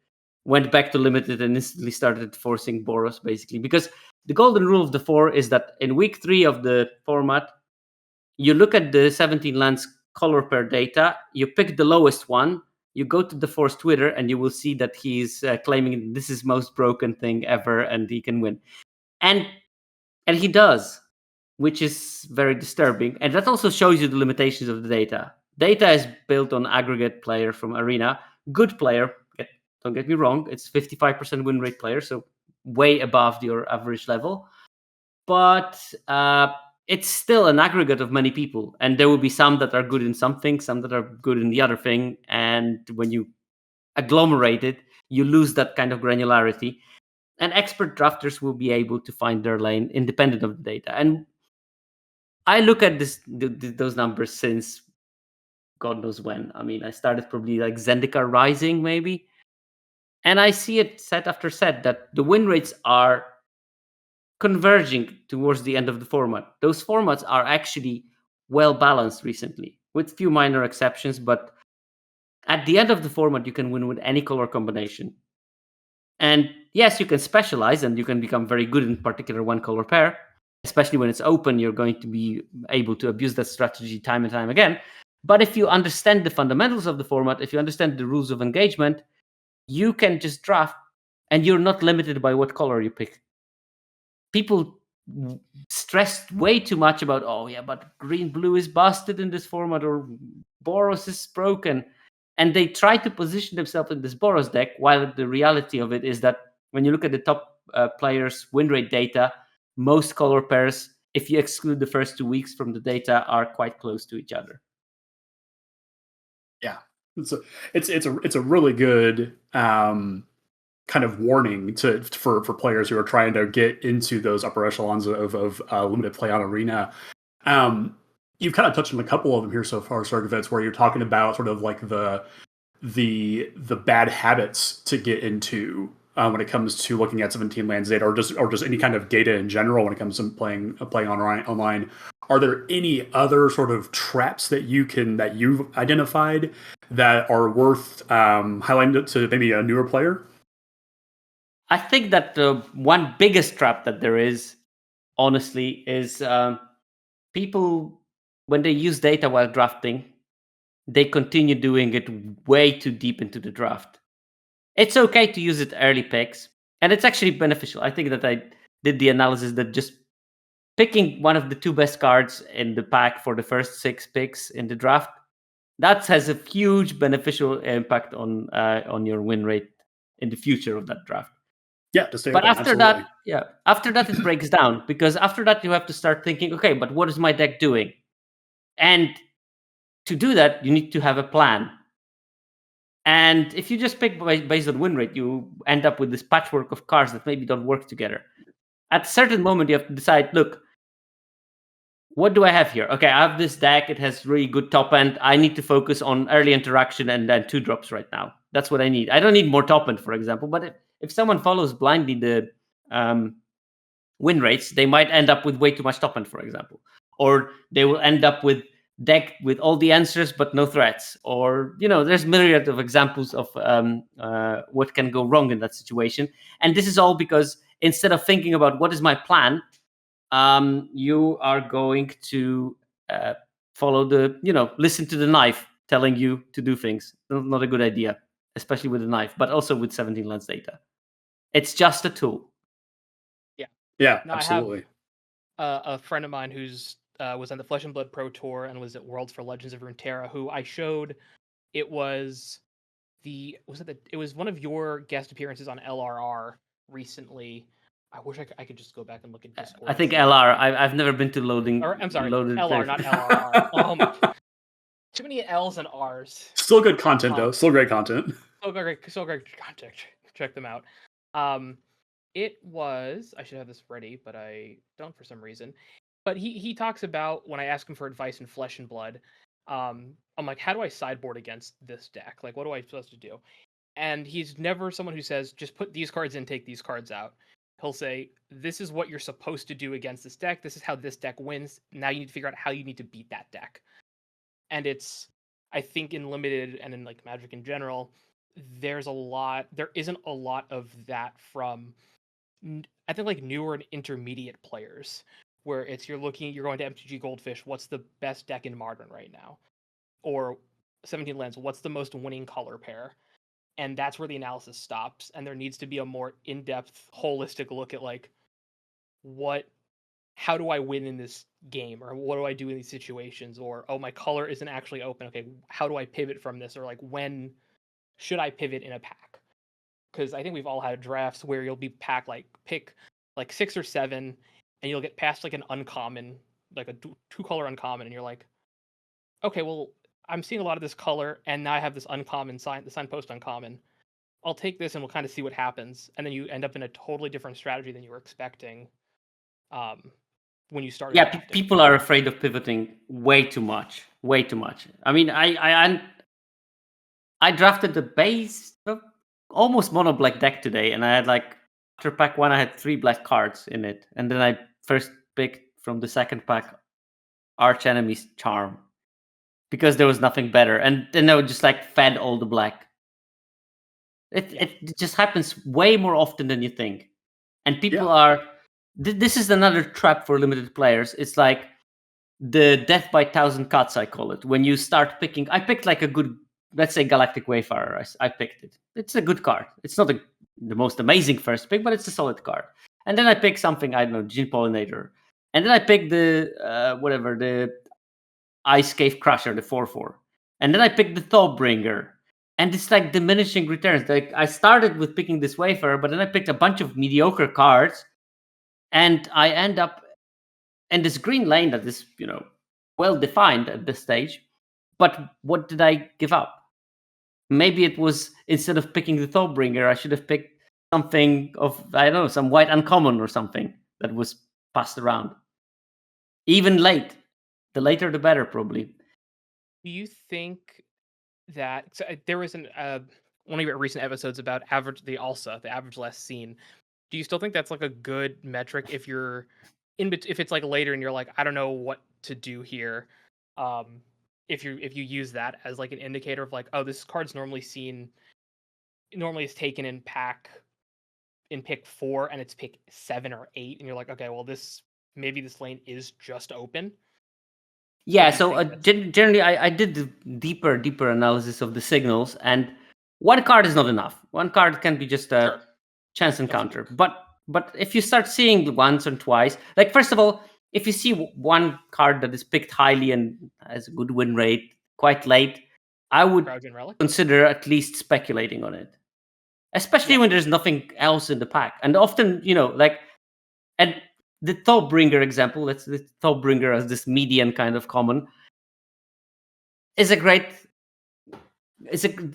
went back to Limited and instantly started forcing Boros, basically. Because the golden rule of the 4 is that in week 3 of the format, you look at the 17 lands color pair data, you pick the lowest one, you go to the 4's Twitter, and you will see that he's claiming this is most broken thing ever and he can win. And he does, which is very disturbing. And that also shows you the limitations of the data. Data is built on aggregate player from Arena. Good player, don't get me wrong, it's 55% win rate player, so way above your average level. But it's still an aggregate of many people, and there will be some that are good in something, some that are good in the other thing, and when you agglomerate it, you lose that kind of granularity. And expert drafters will be able to find their lane independent of the data. And I look at those numbers since God knows when. I mean, I started probably like Zendikar Rising, maybe. And I see it set after set that the win rates are converging towards the end of the format. Those formats are actually well balanced recently, with few minor exceptions. But at the end of the format, you can win with any color combination. And yes, you can specialize and you can become very good in particular one color pair. Especially when it's open, you're going to be able to abuse that strategy time and time again. But if you understand the fundamentals of the format, if you understand the rules of engagement, you can just draft and you're not limited by what color you pick. People stressed way too much about, oh yeah, but green-blue is busted in this format, or Boros is broken. And they try to position themselves in this Boros deck, while the reality of it is that when you look at the top players' win rate data, most color pairs, if you exclude the first 2 weeks from the data, are quite close to each other. Yeah, it's a really good kind of warning for players who are trying to get into those upper echelons of limited play on Arena. You've kind of touched on a couple of them here so far, Sierkovitz, where you're talking about sort of like the bad habits to get into when it comes to looking at 17 lands data, or just any kind of data in general when it comes to playing online. Are there any other sort of traps that you've identified that are worth highlighting to maybe a newer player? I think that the one biggest trap that there is, honestly, is people, when they use data while drafting, they continue doing it way too deep into the draft. It's okay to use it early picks, and it's actually beneficial. I think that I did the analysis that just picking one of the 2 best cards in the pack for the first 6 picks in the draft, that has a huge beneficial impact on your win rate in the future of that draft. Yeah, to stay But open, after absolutely. after that it breaks down, because after that you have to start thinking, okay, but what is my deck doing? And to do that, you need to have a plan. And if you just pick based on win rate, you end up with this patchwork of cards that maybe don't work together. At a certain moment, you have to decide, look, what do I have here? Okay, I have this deck. It has really good top end. I need to focus on early interaction and then 2 drops right now. That's what I need. I don't need more top end, for example. But if someone follows blindly the win rates, they might end up with way too much top end, for example. Or they will end up with deck with all the answers but no threats. Or, there's myriad of examples of what can go wrong in that situation. And this is all because instead of thinking about what is my plan, you are going to follow listen to the knife telling you to do things. Not a good idea, especially with the knife, but also with 17 lens data. It's just a tool. Yeah, No, absolutely. I have a friend of mine who's was on the Flesh and Blood Pro Tour and was at Worlds for Legends of Runeterra, who I showed. It was it was one of your guest appearances on LRR recently. I wish I could just go back and look at Discord. I think LR. I've never been to loading. Or, I'm sorry, loaded LR, not LRR. Oh my! Too many L's and R's. Still good content though. Still great content. So great content. Check them out. It was, I should have this ready, but I don't for some reason. But he talks about, when I ask him for advice in Flesh and Blood, I'm like, how do I sideboard against this deck? Like, what am I supposed to do? And he's never someone who says, just put these cards in, take these cards out. He'll say, this is what you're supposed to do against this deck. This is how this deck wins. Now you need to figure out how you need to beat that deck. And it's, I think in Limited and in like Magic in general, there isn't a lot of that from, I think, like newer and intermediate players, where it's you're going to MTG Goldfish, what's the best deck in Modern right now? Or 17 Lands, what's the most winning color pair? And that's where the analysis stops, and there needs to be a more in-depth, holistic look at like, how do I win in this game, or what do I do in these situations, or oh, my color isn't actually open. Okay, how do I pivot from this, or like when should I pivot in a pack? Because I think we've all had drafts where you'll be pick like 6 or 7, and you'll get past like an uncommon like a two color uncommon, and you're like, okay, well, I'm seeing a lot of this color, and now I have this uncommon sign, the signpost uncommon. I'll take this, and we'll kind of see what happens, and then you end up in a totally different strategy than you were expecting. When you started Yeah, drafting. people are afraid of pivoting way too much. Way too much. I mean, I drafted the base almost mono black deck today, and I had like after pack 1 I had 3 black cards in it, and then I first picked from the second pack Arch Enemy's Charm because there was nothing better, and then I would just like fed all the black. It just happens way more often than you think, and people are. This is another trap for limited players. It's like the death by 1,000 cuts, I call it. When you start picking, I picked like a good, let's say Galactic Wayfarer. I picked it. It's a good card. It's not the most amazing first pick, but it's a solid card. And then I pick something, I don't know, Gene Pollinator. And then I pick the the Ice Cave Crusher, the 4/4. And then I picked the Thawbringer. And it's like diminishing returns. Like I started with picking this Wayfarer, but then I picked a bunch of mediocre cards, and I end up in this green lane that is, well defined at this stage. But what did I give up? Maybe it was, instead of picking the Thawbringer, I should have picked something of, I don't know, some white uncommon or something that was passed around. Even late. The later the better, probably. Do you think that there was one of your recent episodes about the average less seen? Do you still think that's like a good metric if you're if it's like later and you're like, I don't know what to do here? If you use that as like an indicator of like, oh, this card's normally is taken in pick 4 and it's pick 7 or 8, and you're like, okay, well, maybe this lane is just open. Yeah, so generally I did the deeper analysis of the signals, and one card is not enough. One card can be just a chance encounter. But if you start seeing once or twice, like first of all, if you see one card that is picked highly and has a good win rate quite late, I would consider at least speculating on it. Especially when there's nothing else in the pack. And often, and the Thawbringer example, let's the Thawbringer as this median kind of common, is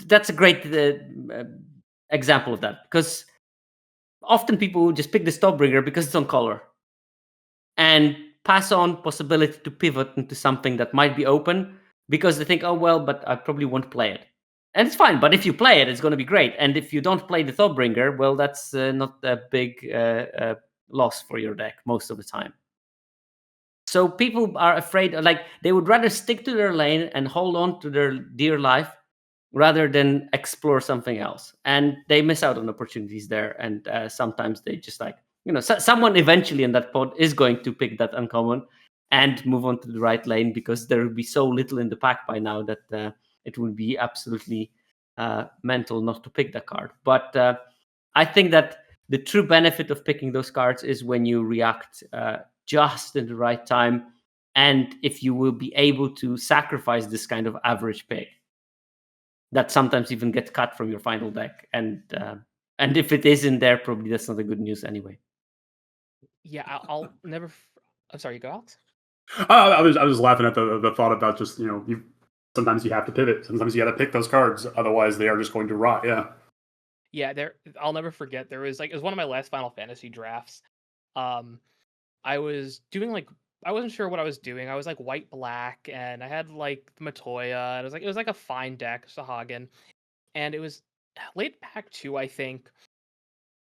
that's a great example of that, because often people just pick the Thawbringer because it's on color and pass on possibility to pivot into something that might be open because they think, oh well, but I probably won't play it. And it's fine, but if you play it, it's going to be great. And if you don't play the Thawbringer, well, that's not a big loss for your deck most of the time. So people are afraid, like they would rather stick to their lane and hold on to their dear life rather than explore something else. And they miss out on opportunities there. And sometimes they just like, someone eventually in that pod is going to pick that uncommon and move on to the right lane, because there will be so little in the pack by now that it would be absolutely mental not to pick that card. But I think that the true benefit of picking those cards is when you react just in the right time, and if you will be able to sacrifice this kind of average pick that sometimes even gets cut from your final deck. And if it isn't there, probably that's not a good news anyway. Yeah, I'll never. I'm sorry, you go, Alex? I was laughing at the thought about just, sometimes you have to pivot. Sometimes you got to pick those cards. Otherwise, they are just going to rot. Yeah. Yeah, I'll never forget. There was it was one of my last Final Fantasy drafts. I was doing I wasn't sure what I was doing. I was like white black, and I had like the Matoya, and it was like a fine deck, Sahagin, and it was late pack 2, I think,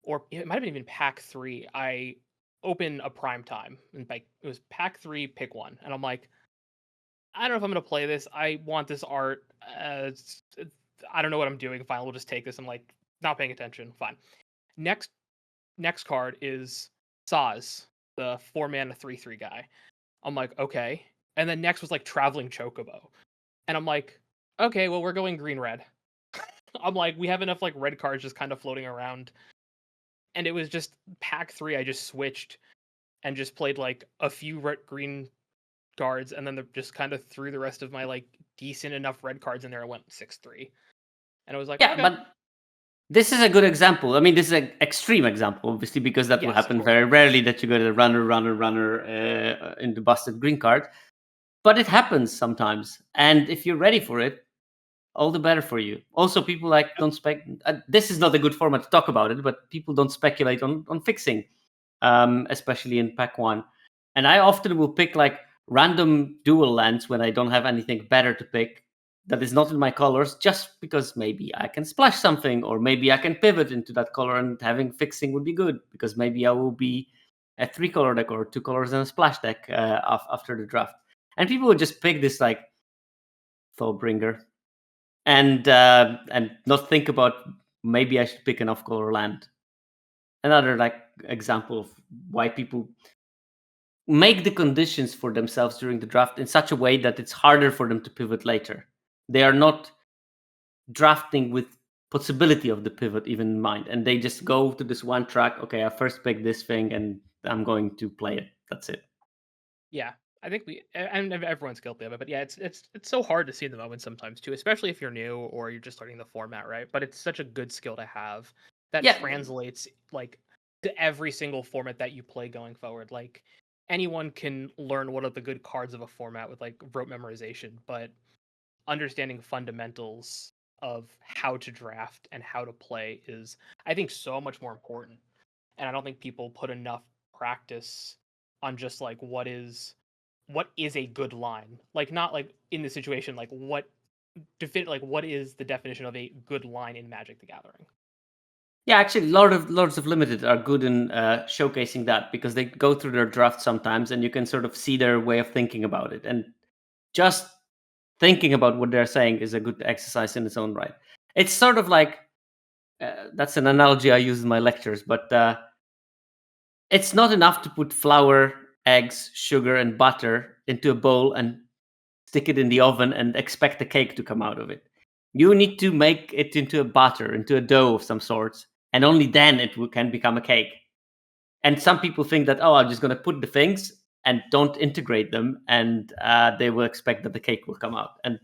or it might have been even pack 3. I open a prime time, and it was pack 3, pick 1, and I'm like, I don't know if I'm gonna play this. I want this art. I don't know what I'm doing. Fine, we'll just take this. I'm like not paying attention. Fine. Next card is Saz, the 4-mana 3/3 guy. I'm like, okay. And then next was like Traveling Chocobo. And I'm like, okay, well, we're going green-red. I'm like, we have enough like red cards just kind of floating around. And it was just pack 3, I just switched and just played like a few green cards, and then just kind of threw the rest of my like decent enough red cards in there and went 6/3. And I was like, yeah, okay. but This is a good example. I mean, this is an extreme example, obviously, because that will Yes, of happen course. very rarely that you get a runner in the busted green card. But it happens sometimes. And if you're ready for it, all the better for you. Also, people don't spec. This is not a good format to talk about it, but people don't speculate on fixing, especially in pack one. And I often will pick like random dual lands when I don't have anything better to pick that is not in my colors, just because maybe I can splash something, or maybe I can pivot into that color, and having fixing would be good because maybe I will be a 3-color deck or 2 colors and a splash deck after the draft. And people would just pick this like Thawbringer and not think about maybe I should pick an off-color land. Another like example of why people make the conditions for themselves during the draft in such a way that it's harder for them to pivot later. They are not drafting with possibility of the pivot even in mind, and they just go to this one track. Okay, I first pick this thing and I'm going to play it. That's it. Yeah, I think and everyone's guilty of it, but yeah, it's so hard to see in the moment sometimes too, especially if you're new or you're just learning the format, right? But it's such a good skill to have that Yeah. translates like to every single format that you play going forward. Like anyone can learn what are the good cards of a format with like rote memorization, but understanding fundamentals of how to draft and how to play is, I think, so much more important. And I don't think people put enough practice on just like what is a good line, like not like in the situation, like what what is the definition of a good line in Magic the Gathering. Yeah, actually, Lords of Limited are good in showcasing that because they go through their draft sometimes, and you can sort of see their way of thinking about it. And just thinking about what they're saying is a good exercise in its own right. It's sort of like that's an analogy I use in my lectures, but it's not enough to put flour, eggs, sugar, and butter into a bowl and stick it in the oven and expect a cake to come out of it. You need to make it into a batter, into a dough of some sorts, and only then it can become a cake. And some people think that, oh, I'm just going to put the things and don't integrate them, and they will expect that the cake will come out. And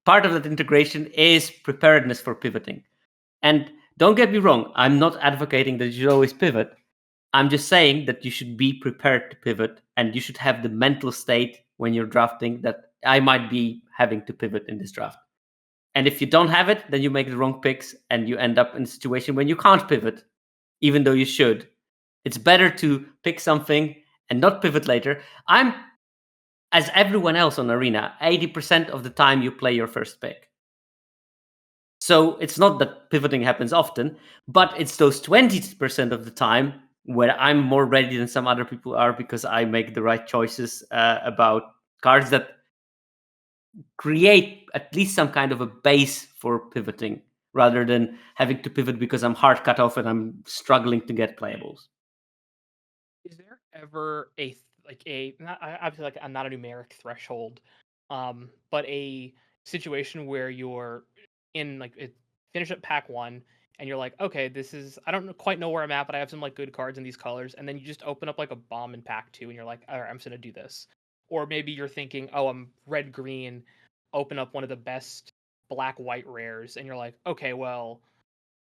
part of that integration is preparedness for pivoting. And don't get me wrong, I'm not advocating that you should always pivot. I'm just saying that you should be prepared to pivot, and you should have the mental state when you're drafting that I might be having to pivot in this draft. And if you don't have it, then you make the wrong picks and you end up in a situation when you can't pivot, even though you should. It's better to pick something and not pivot later. I'm, as everyone else on Arena, 80% of the time you play your first pick. So it's not that pivoting happens often, but it's those 20% of the time where I'm more ready than some other people are because I make the right choices about cards that create at least some kind of a base for pivoting rather than having to pivot because I'm hard cut off and I'm struggling to get playables. Is there ever obviously like not a numeric threshold, but a situation where you're in finish up pack one and you're like, okay, this is, I don't quite know where I'm at, but I have some like good cards in these colors, and then you just open up like a bomb in pack two and you're like, all right, I'm just gonna do this. Or maybe you're thinking, oh, I'm red green, open up one of the best black white rares, and you're like, okay, well,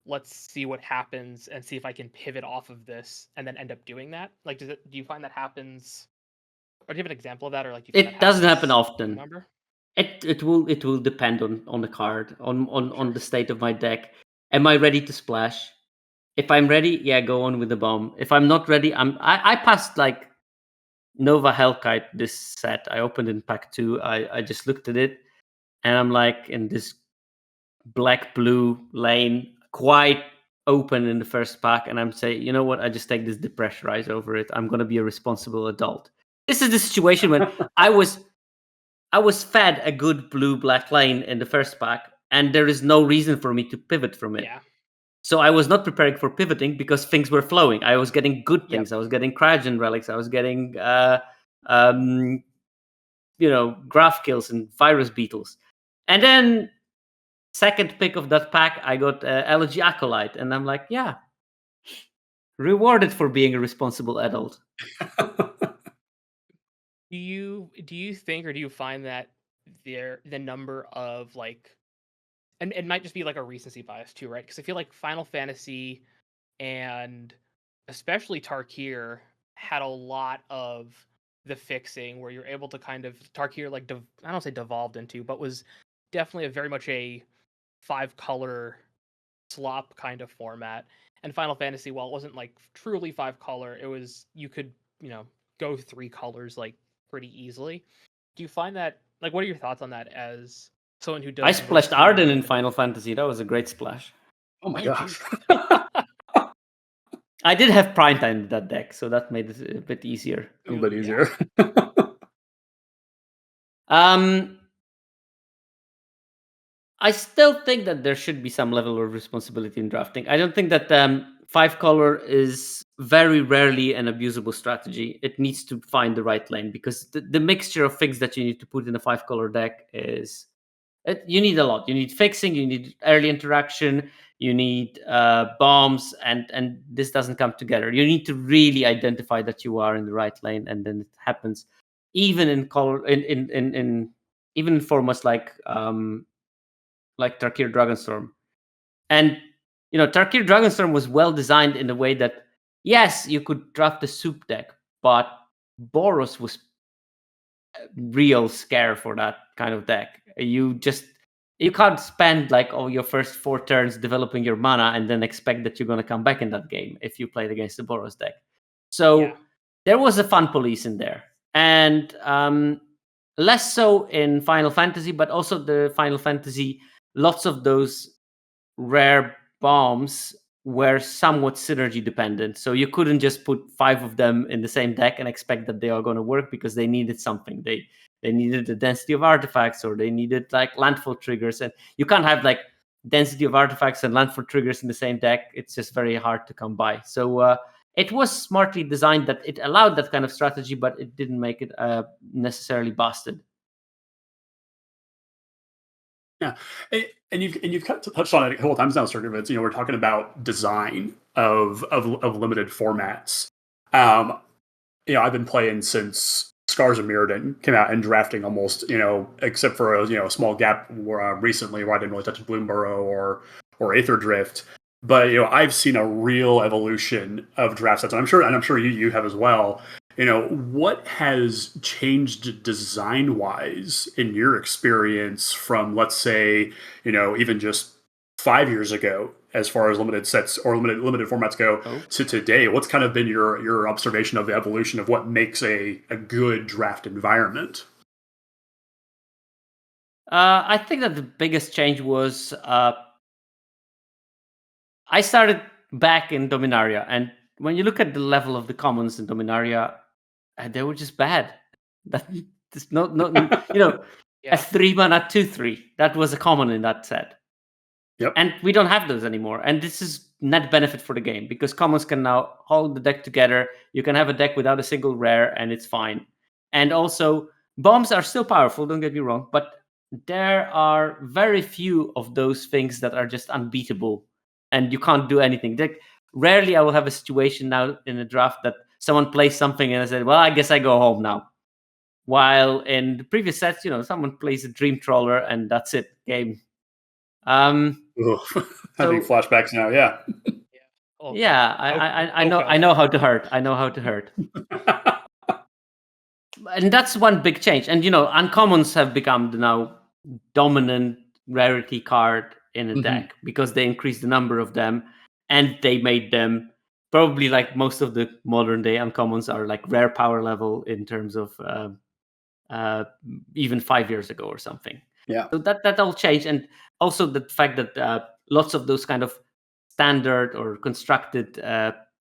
let's see what happens and see if I can pivot off of this, and then end up doing that. Like, do you find that happens, or do you have an example of that, or like It doesn't happen often. Number? It will depend on the card, on the state of my deck. Am I ready to splash? If I'm ready, yeah, go on with the bomb. If I'm not ready, I passed like Nova Hellkite this set. I opened in pack 2. I just looked at it and I'm like in this black blue lane, quite open in the first pack, and I'm saying, you know what, I just take this depressurize over it. I'm gonna be a responsible adult. This is the situation when I was fed a good blue black lane in the first pack, and there is no reason for me to pivot from it. Yeah. So I was not preparing for pivoting because things were flowing. I was getting good things. Yep. I was getting Cryogen relics. I was getting graph kills and virus beetles. And then second pick of that pack, I got Elegy Acolyte, and I'm like, yeah, rewarded for being a responsible adult. Do you think, or do you find that the number of like and it might just be like a recency bias too, right? Because I feel like Final Fantasy and especially Tarkir had a lot of the fixing where you're able to kind of Tarkir like I don't say devolved into, but was definitely a very much a 5-color slop kind of format. And Final Fantasy, while it wasn't like truly 5-color, it was you could go 3 colors like pretty easily. Do you find that like what are your thoughts on that as someone who does I splashed see Arden in limited- Final Fantasy. That was a great splash. Oh my Oh, gosh. I did have Prime Time in that deck, so that made it a bit easier. A little bit easier. I still think that there should be some level of responsibility in drafting. I don't think that 5-color is very rarely an abusable strategy. It needs to find the right lane because the mixture of things that you need to put in a 5-color deck is you need a lot. You need fixing, you need early interaction, you need bombs, and this doesn't come together. You need to really identify that you are in the right lane, and then it happens. Even in color, in even in formats like Tarkir Dragonstorm. And Tarkir Dragonstorm was well designed in a way that yes, you could draft a soup deck, but Boros was real scare for that kind of deck. You can't spend like your first 4 turns developing your mana and then expect that you're going to come back in that game if you played against the Boros deck. So there was a fun police in there, and less so in Final Fantasy, but also the Final Fantasy. Lots of those rare bombs were somewhat synergy dependent. So you couldn't just put 5 of them in the same deck and expect that they are going to work because they needed something. They needed the density of artifacts, or they needed like landfall triggers. And you can't have like density of artifacts and landfall triggers in the same deck. It's just very hard to come by. So it was smartly designed that it allowed that kind of strategy, but it didn't make it necessarily busted. Yeah, and you've touched on it a couple times now, Sierkovitz. We're talking about design of limited formats. I've been playing since Scars of Mirrodin came out and drafting almost, except for a small gap recently where I didn't really touch Bloomburrow or Aether Drift. But I've seen a real evolution of draft sets, and I'm sure you have as well. What has changed design-wise in your experience from, let's say, even just 5 years ago, as far as limited sets or limited formats go, to today? What's kind of been your observation of the evolution of what makes a good draft environment? I think that the biggest change was I started back in Dominaria, and when you look at the level of the commons in Dominaria, they were just bad. There's no a 3-mana 2/3 that was a common in that set. Yep. And we don't have those anymore. And this is net benefit for the game because commons can now hold the deck together. You can have a deck without a single rare, and it's fine. And also, bombs are still powerful. Don't get me wrong, but there are very few of those things that are just unbeatable, and you can't do anything. Rarely I will have a situation now in a draft that someone plays something and I said, well, I guess I go home now. While in the previous sets, someone plays a Dream Trawler and that's it, game. Having flashbacks now, yeah. I know how to hurt. I know how to hurt. And that's one big change. And uncommons have become the now dominant rarity card in a deck because they increased the number of them, and they made them probably like most of the modern day uncommons are like rare power level in terms of even 5 years ago or something. Yeah. So that all changed, and also the fact that lots of those kind of standard or constructed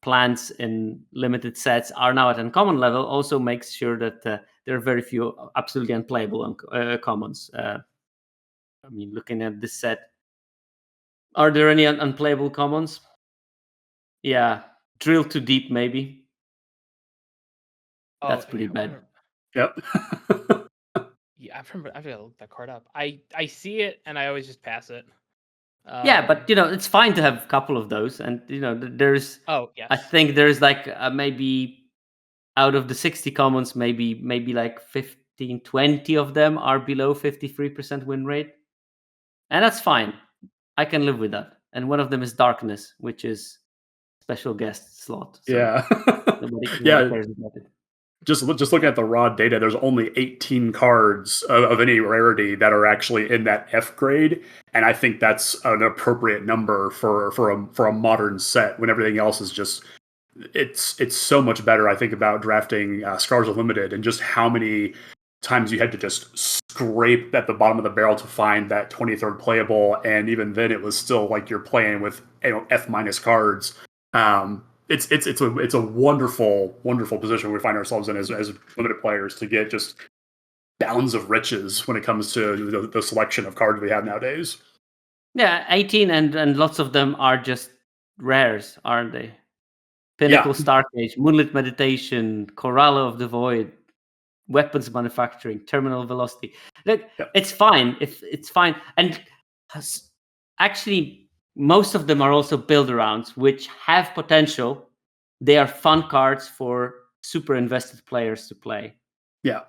plans in limited sets are now at uncommon level also makes sure that there are very few absolutely unplayable commons. I mean, looking at this set, are there any unplayable commons? Yeah, Drill Too Deep, maybe. That's pretty bad. Yep. Yeah, I remember. I've got to look that card up. I see it and I always just pass it. Yeah, but it's fine to have a couple of those, and there's. Oh yes. I think there's like maybe out of the 60 commons, maybe like 15, 20 of them are below 53% win rate. And that's fine. I can live with that. And one of them is Darkness, which is special guest slot. So Yeah. nobody Yeah. cares about it. Just looking at the raw data, there's only 18 cards of any rarity that are actually in that F grade, and I think that's an appropriate number for a modern set when everything else is just it's so much better. I think about drafting Scars Unlimited and just how many times you had to just scrape at the bottom of the barrel to find that 23rd playable, and even then it was still like you're playing with F minus cards. It's a wonderful position we find ourselves in as limited players to get just bounds of riches when it comes to the selection of cards we have nowadays. Yeah, 18 and lots of them are just rares, aren't they? Pinnacle Starcage, Moonlit Meditation, Corallo of the Void, Weapons Manufacturing, Terminal Velocity. Look, it's fine. It's fine. And actually, most of them are also build-arounds, which have potential. They are fun cards for super invested players to play. Yeah.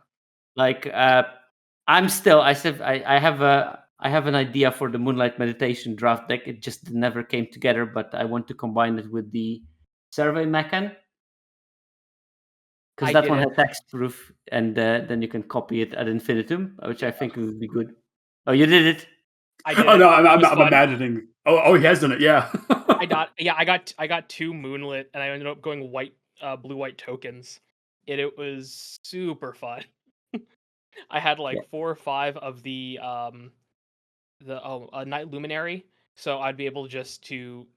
Like I have an idea for the Moonlight Meditation draft deck. It just never came together, but I want to combine it with the Survey Mechan. Because that one has text proof, and then you can copy it ad infinitum, which I think would be good. Oh, you did it? I did. Oh no, I'm imagining. Oh, he has done it. Yeah. I got 2 Moonlit, and I ended up going blue white tokens. It was super fun. I had like 4 or 5 of the Night Luminary, so I'd be able just to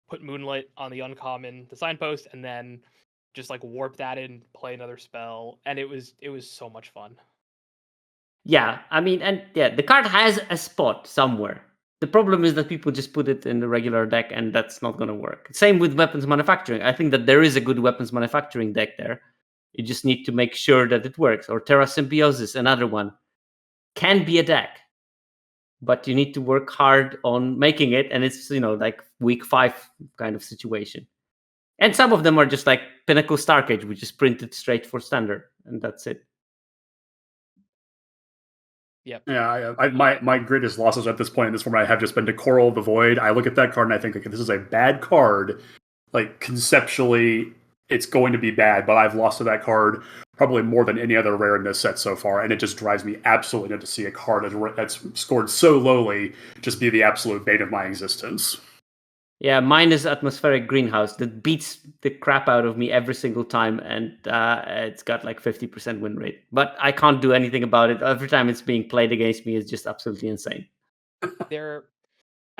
put Moonlight on the uncommon, the signpost, and then just like warp that in, play another spell, and it was so much fun. Yeah, I mean, and yeah, the card has a spot somewhere. The problem is that people just put it in the regular deck, and that's not going to work. Same with weapons manufacturing. I think that there is a good weapons manufacturing deck there. You just need to make sure that it works. Or Terra Symbiosis, another one, can be a deck, but you need to work hard on making it, and it's like week 5 kind of situation. And some of them are just like Pinnacle Starcage, which is printed straight for standard, and that's it. Yep. Yeah, my greatest losses at this point in this format have just been to Coral of the Void. I look at that card and I think, okay, this is a bad card. Like conceptually, it's going to be bad, but I've lost to that card probably more than any other rare in this set so far, and it just drives me absolutely nuts to see a card that's scored so lowly just be the absolute bane of my existence. Yeah, mine is Atmospheric Greenhouse that beats the crap out of me every single time, and it's got like 50% win rate. But I can't do anything about it. Every time it's being played against me, it's just absolutely insane. I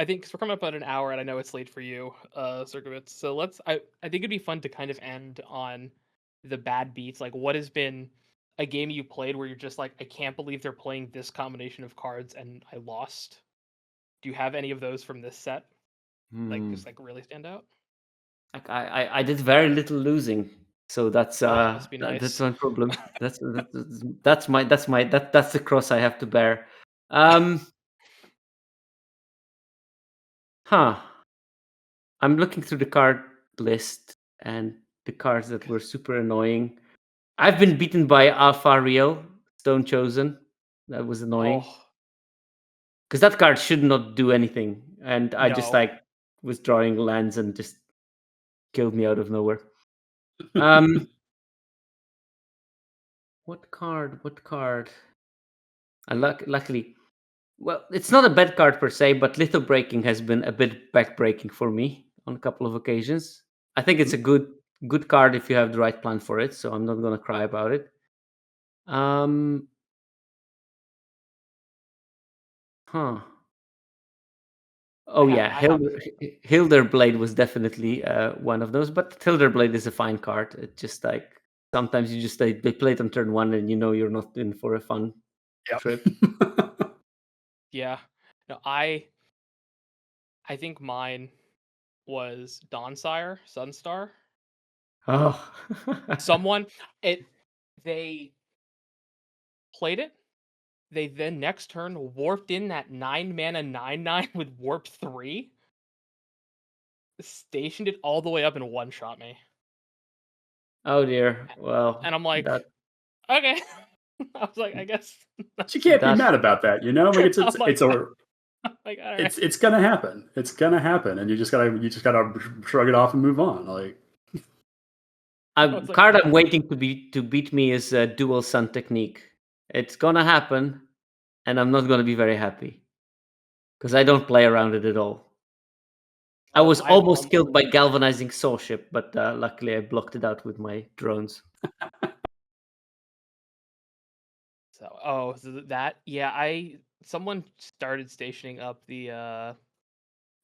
think cause we're coming up on an hour, and I know it's late for you, Sierkovitz. So I think it'd be fun to kind of end on the bad beats. Like, what has been a game you played where you're just like, I can't believe they're playing this combination of cards, and I lost. Do you have any of those from this set? Like, just like really stand out? Like I did very little losing, so that's must be nice. that's one problem. That's the cross I have to bear. I'm looking through the card list and the cards that were super annoying. I've been beaten by Alpha Real, Stone Chosen. That was annoying. Because that card should not do anything. And I just like was drawing lands and just killed me out of nowhere. What card? And luckily, well, it's not a bad card per se, but Litho Breaking has been a bit backbreaking for me on a couple of occasions. I think it's a good card if you have the right plan for it, so I'm not gonna cry about it. Oh yeah, Hilderblade was definitely one of those, but Hilderblade is a fine card. It just like sometimes you just they play it on turn 1 and you're not in for a fun trip. Yeah. No, I think mine was Dawnsire, Sunstar. Oh. They played it. They then next turn warped in that 9-mana 9/9 with warp 3. Stationed it all the way up and one-shot me. Oh dear. Well. And I'm like, okay. I was like, I guess you can't be mad about that, you know? Like it's Like, all right. It's gonna happen. It's gonna happen, and you just gotta shrug it off and move on. Like, Like, card I'm waiting to beat me is Dual Sun Technique. It's gonna happen, and I'm not gonna be very happy because I don't play around it at all. I was almost killed by Galvanizing Soulship, but luckily I blocked it out with my drones. So someone started stationing up the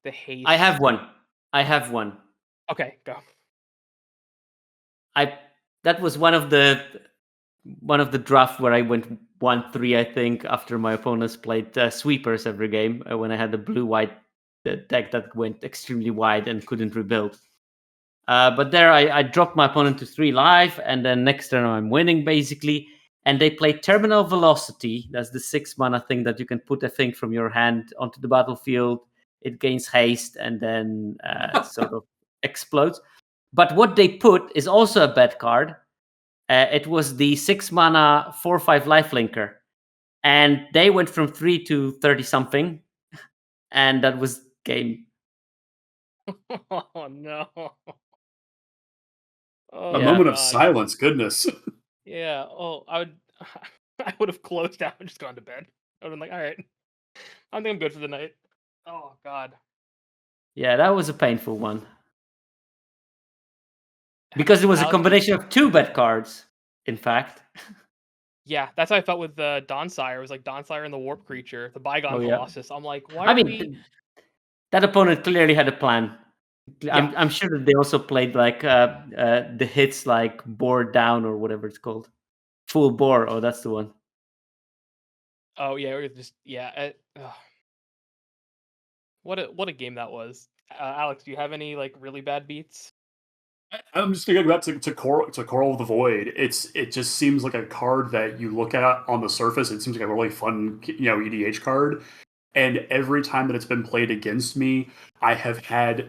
haste. I have one. Okay, go. That was one of the draft where I went 1-3, I think, after my opponents played sweepers every game when I had the blue-white deck that went extremely wide and couldn't rebuild. But there I dropped my opponent to 3 life, and then next turn I'm winning, basically. And they play Terminal Velocity. That's the 6 mana thing that you can put a thing from your hand onto the battlefield. It gains haste and then sort of explodes. But what they put is also a bad card. It was the 6 mana 4/5 lifelinker. And they went from 3 to 30 something. And that was game. Oh no. a moment of silence. Goodness. Yeah. Oh, I would have closed out and just gone to bed. I would have been like, all right, I think I'm good for the night. Oh God. Yeah, that was a painful one. Because it was a combination of 2 bad cards, in fact. Yeah, that's how I felt with Dawnspire. It was like Dawnspire and the Warp Creature, the Bygone Colossus. I'm like, why are we... that opponent clearly had a plan. Yeah. I'm sure that they also played like the hits like Bore Down or whatever it's called. Full Bore. Oh, that's the one. Oh yeah, it was just what a game that was. Alex, do you have any like really bad beats? I'm just thinking about to Coral of the Void. It just seems like a card that you look at on the surface. It seems like a really fun, EDH card. And every time that it's been played against me, I have had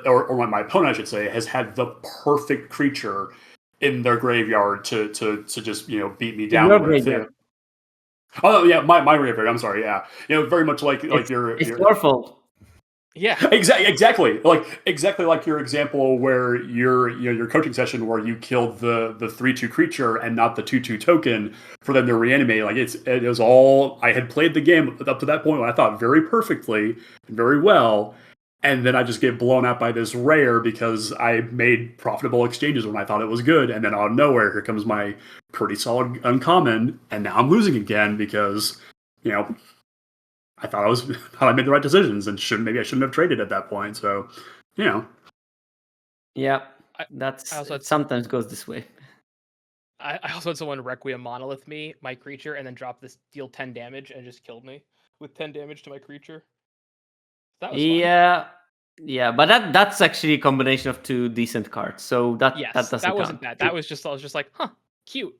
or my opponent, I should say, has had the perfect creature in their graveyard to just beat me down with. Yeah. Oh yeah, my graveyard. I'm sorry. Yeah, very much like it's your fault. Yeah, exactly like your example where your coaching session where you killed the 3/2 creature and not the 2/2 token for them to reanimate. Like it was all I had played the game up to that point when I thought very perfectly, very well, and then I just get blown out by this rare because I made profitable exchanges when I thought it was good, and then out of nowhere here comes my pretty solid uncommon, and now I'm losing again because I thought I made the right decisions and maybe I shouldn't have traded at that point. So, Yeah, it sometimes goes this way. I also had someone Requiem Monolith me, my creature, and then drop this deal 10 damage and just killed me with 10 damage to my creature. That was fun. Yeah, but that's actually a combination of 2 decent cards. So that doesn't wasn't count. bad. That was just I was just like, huh, cute.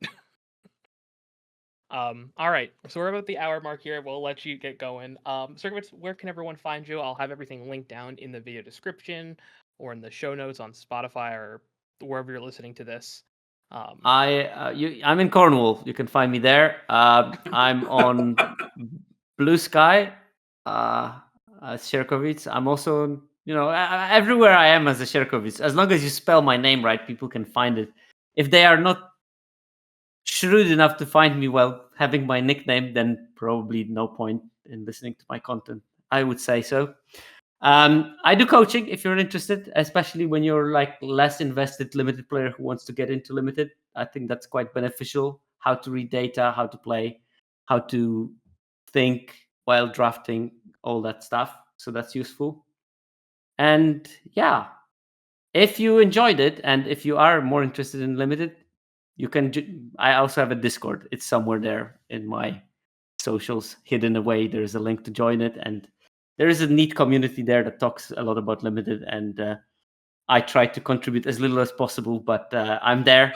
All right, so we're about the hour mark here. We'll let you get going. Sierkovitz, where can everyone find you? I'll have everything linked down in the video description or in the show notes on Spotify or wherever you're listening to this. I'm in Cornwall. You can find me there. I'm on Blue Sky, Sierkovitz. I'm also, everywhere I am as a Sierkovitz. As long as you spell my name right, people can find it. If they are not shrewd enough to find me while having my nickname, then probably no point in listening to my content. I would say so. I do coaching if you're interested, especially when you're like less invested limited player who wants to get into limited. I think that's quite beneficial. How to read data, how to play, how to think while drafting, all that stuff. So that's useful. And yeah, if you enjoyed it and if you are more interested in limited, you can. I also have a Discord. It's somewhere there in my socials, hidden away. There's a link to join it, and there is a neat community there that talks a lot about limited. And I try to contribute as little as possible, but I'm there,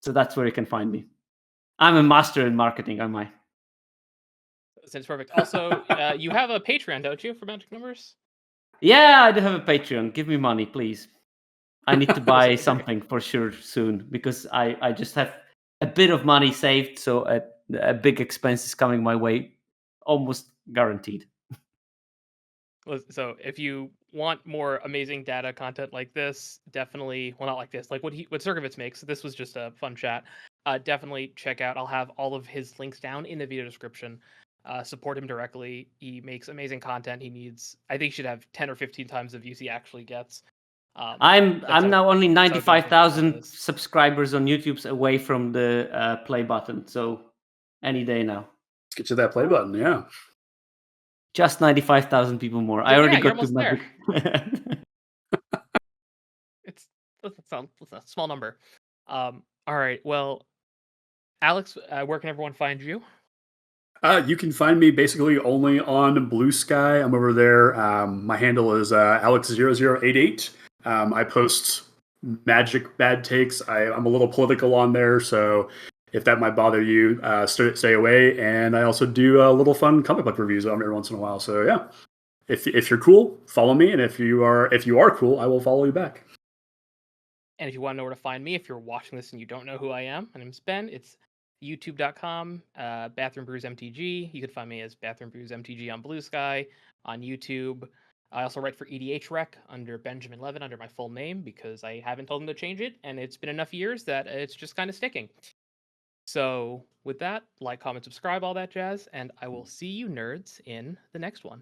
so that's where you can find me. I'm a master in marketing, am I? That's perfect. Also, you have a Patreon, don't you, for Magic Numbers? Yeah, I do have a Patreon. Give me money, please. I need to buy something for sure soon because I just have a bit of money saved, so a big expense is coming my way almost guaranteed. So if you want more amazing data content like this, definitely, well, not like this, like what Sierkovitz makes. This was just a fun chat. Definitely check out. I'll have all of his links down in the video description. Support him directly. He makes amazing content. I think he should have 10 or 15 times the views he actually gets. I'm now only how good 95,000 is. subscribers on YouTube away from the play button. So any day now. Let's get you that play button. Yeah. Just 95,000 people more. I Yeah, already you're got to almost there. magic. It's a small number. All right. Well, Alex, where can everyone find you? You can find me basically only on Blue Sky. I'm over there. My handle is Alex0088. I post Magic bad takes. I'm a little political on there, so if that might bother you, stay away. And I also do little fun comic book reviews every once in a while. So yeah, if you're cool, follow me, and if you are cool, I will follow you back. And if you want to know where to find me, if you're watching this and you don't know who I am, my name's Ben. It's youtube.com, Bathroom Brews MTG. You can find me as Bathroom Brews MTG on Blue Sky, on YouTube. I also write for EDH Rec under Benjamin Levin, under my full name, because I haven't told him to change it, and it's been enough years that it's just kind of sticking. So with that, like, comment, subscribe, all that jazz, and I will see you nerds in the next one.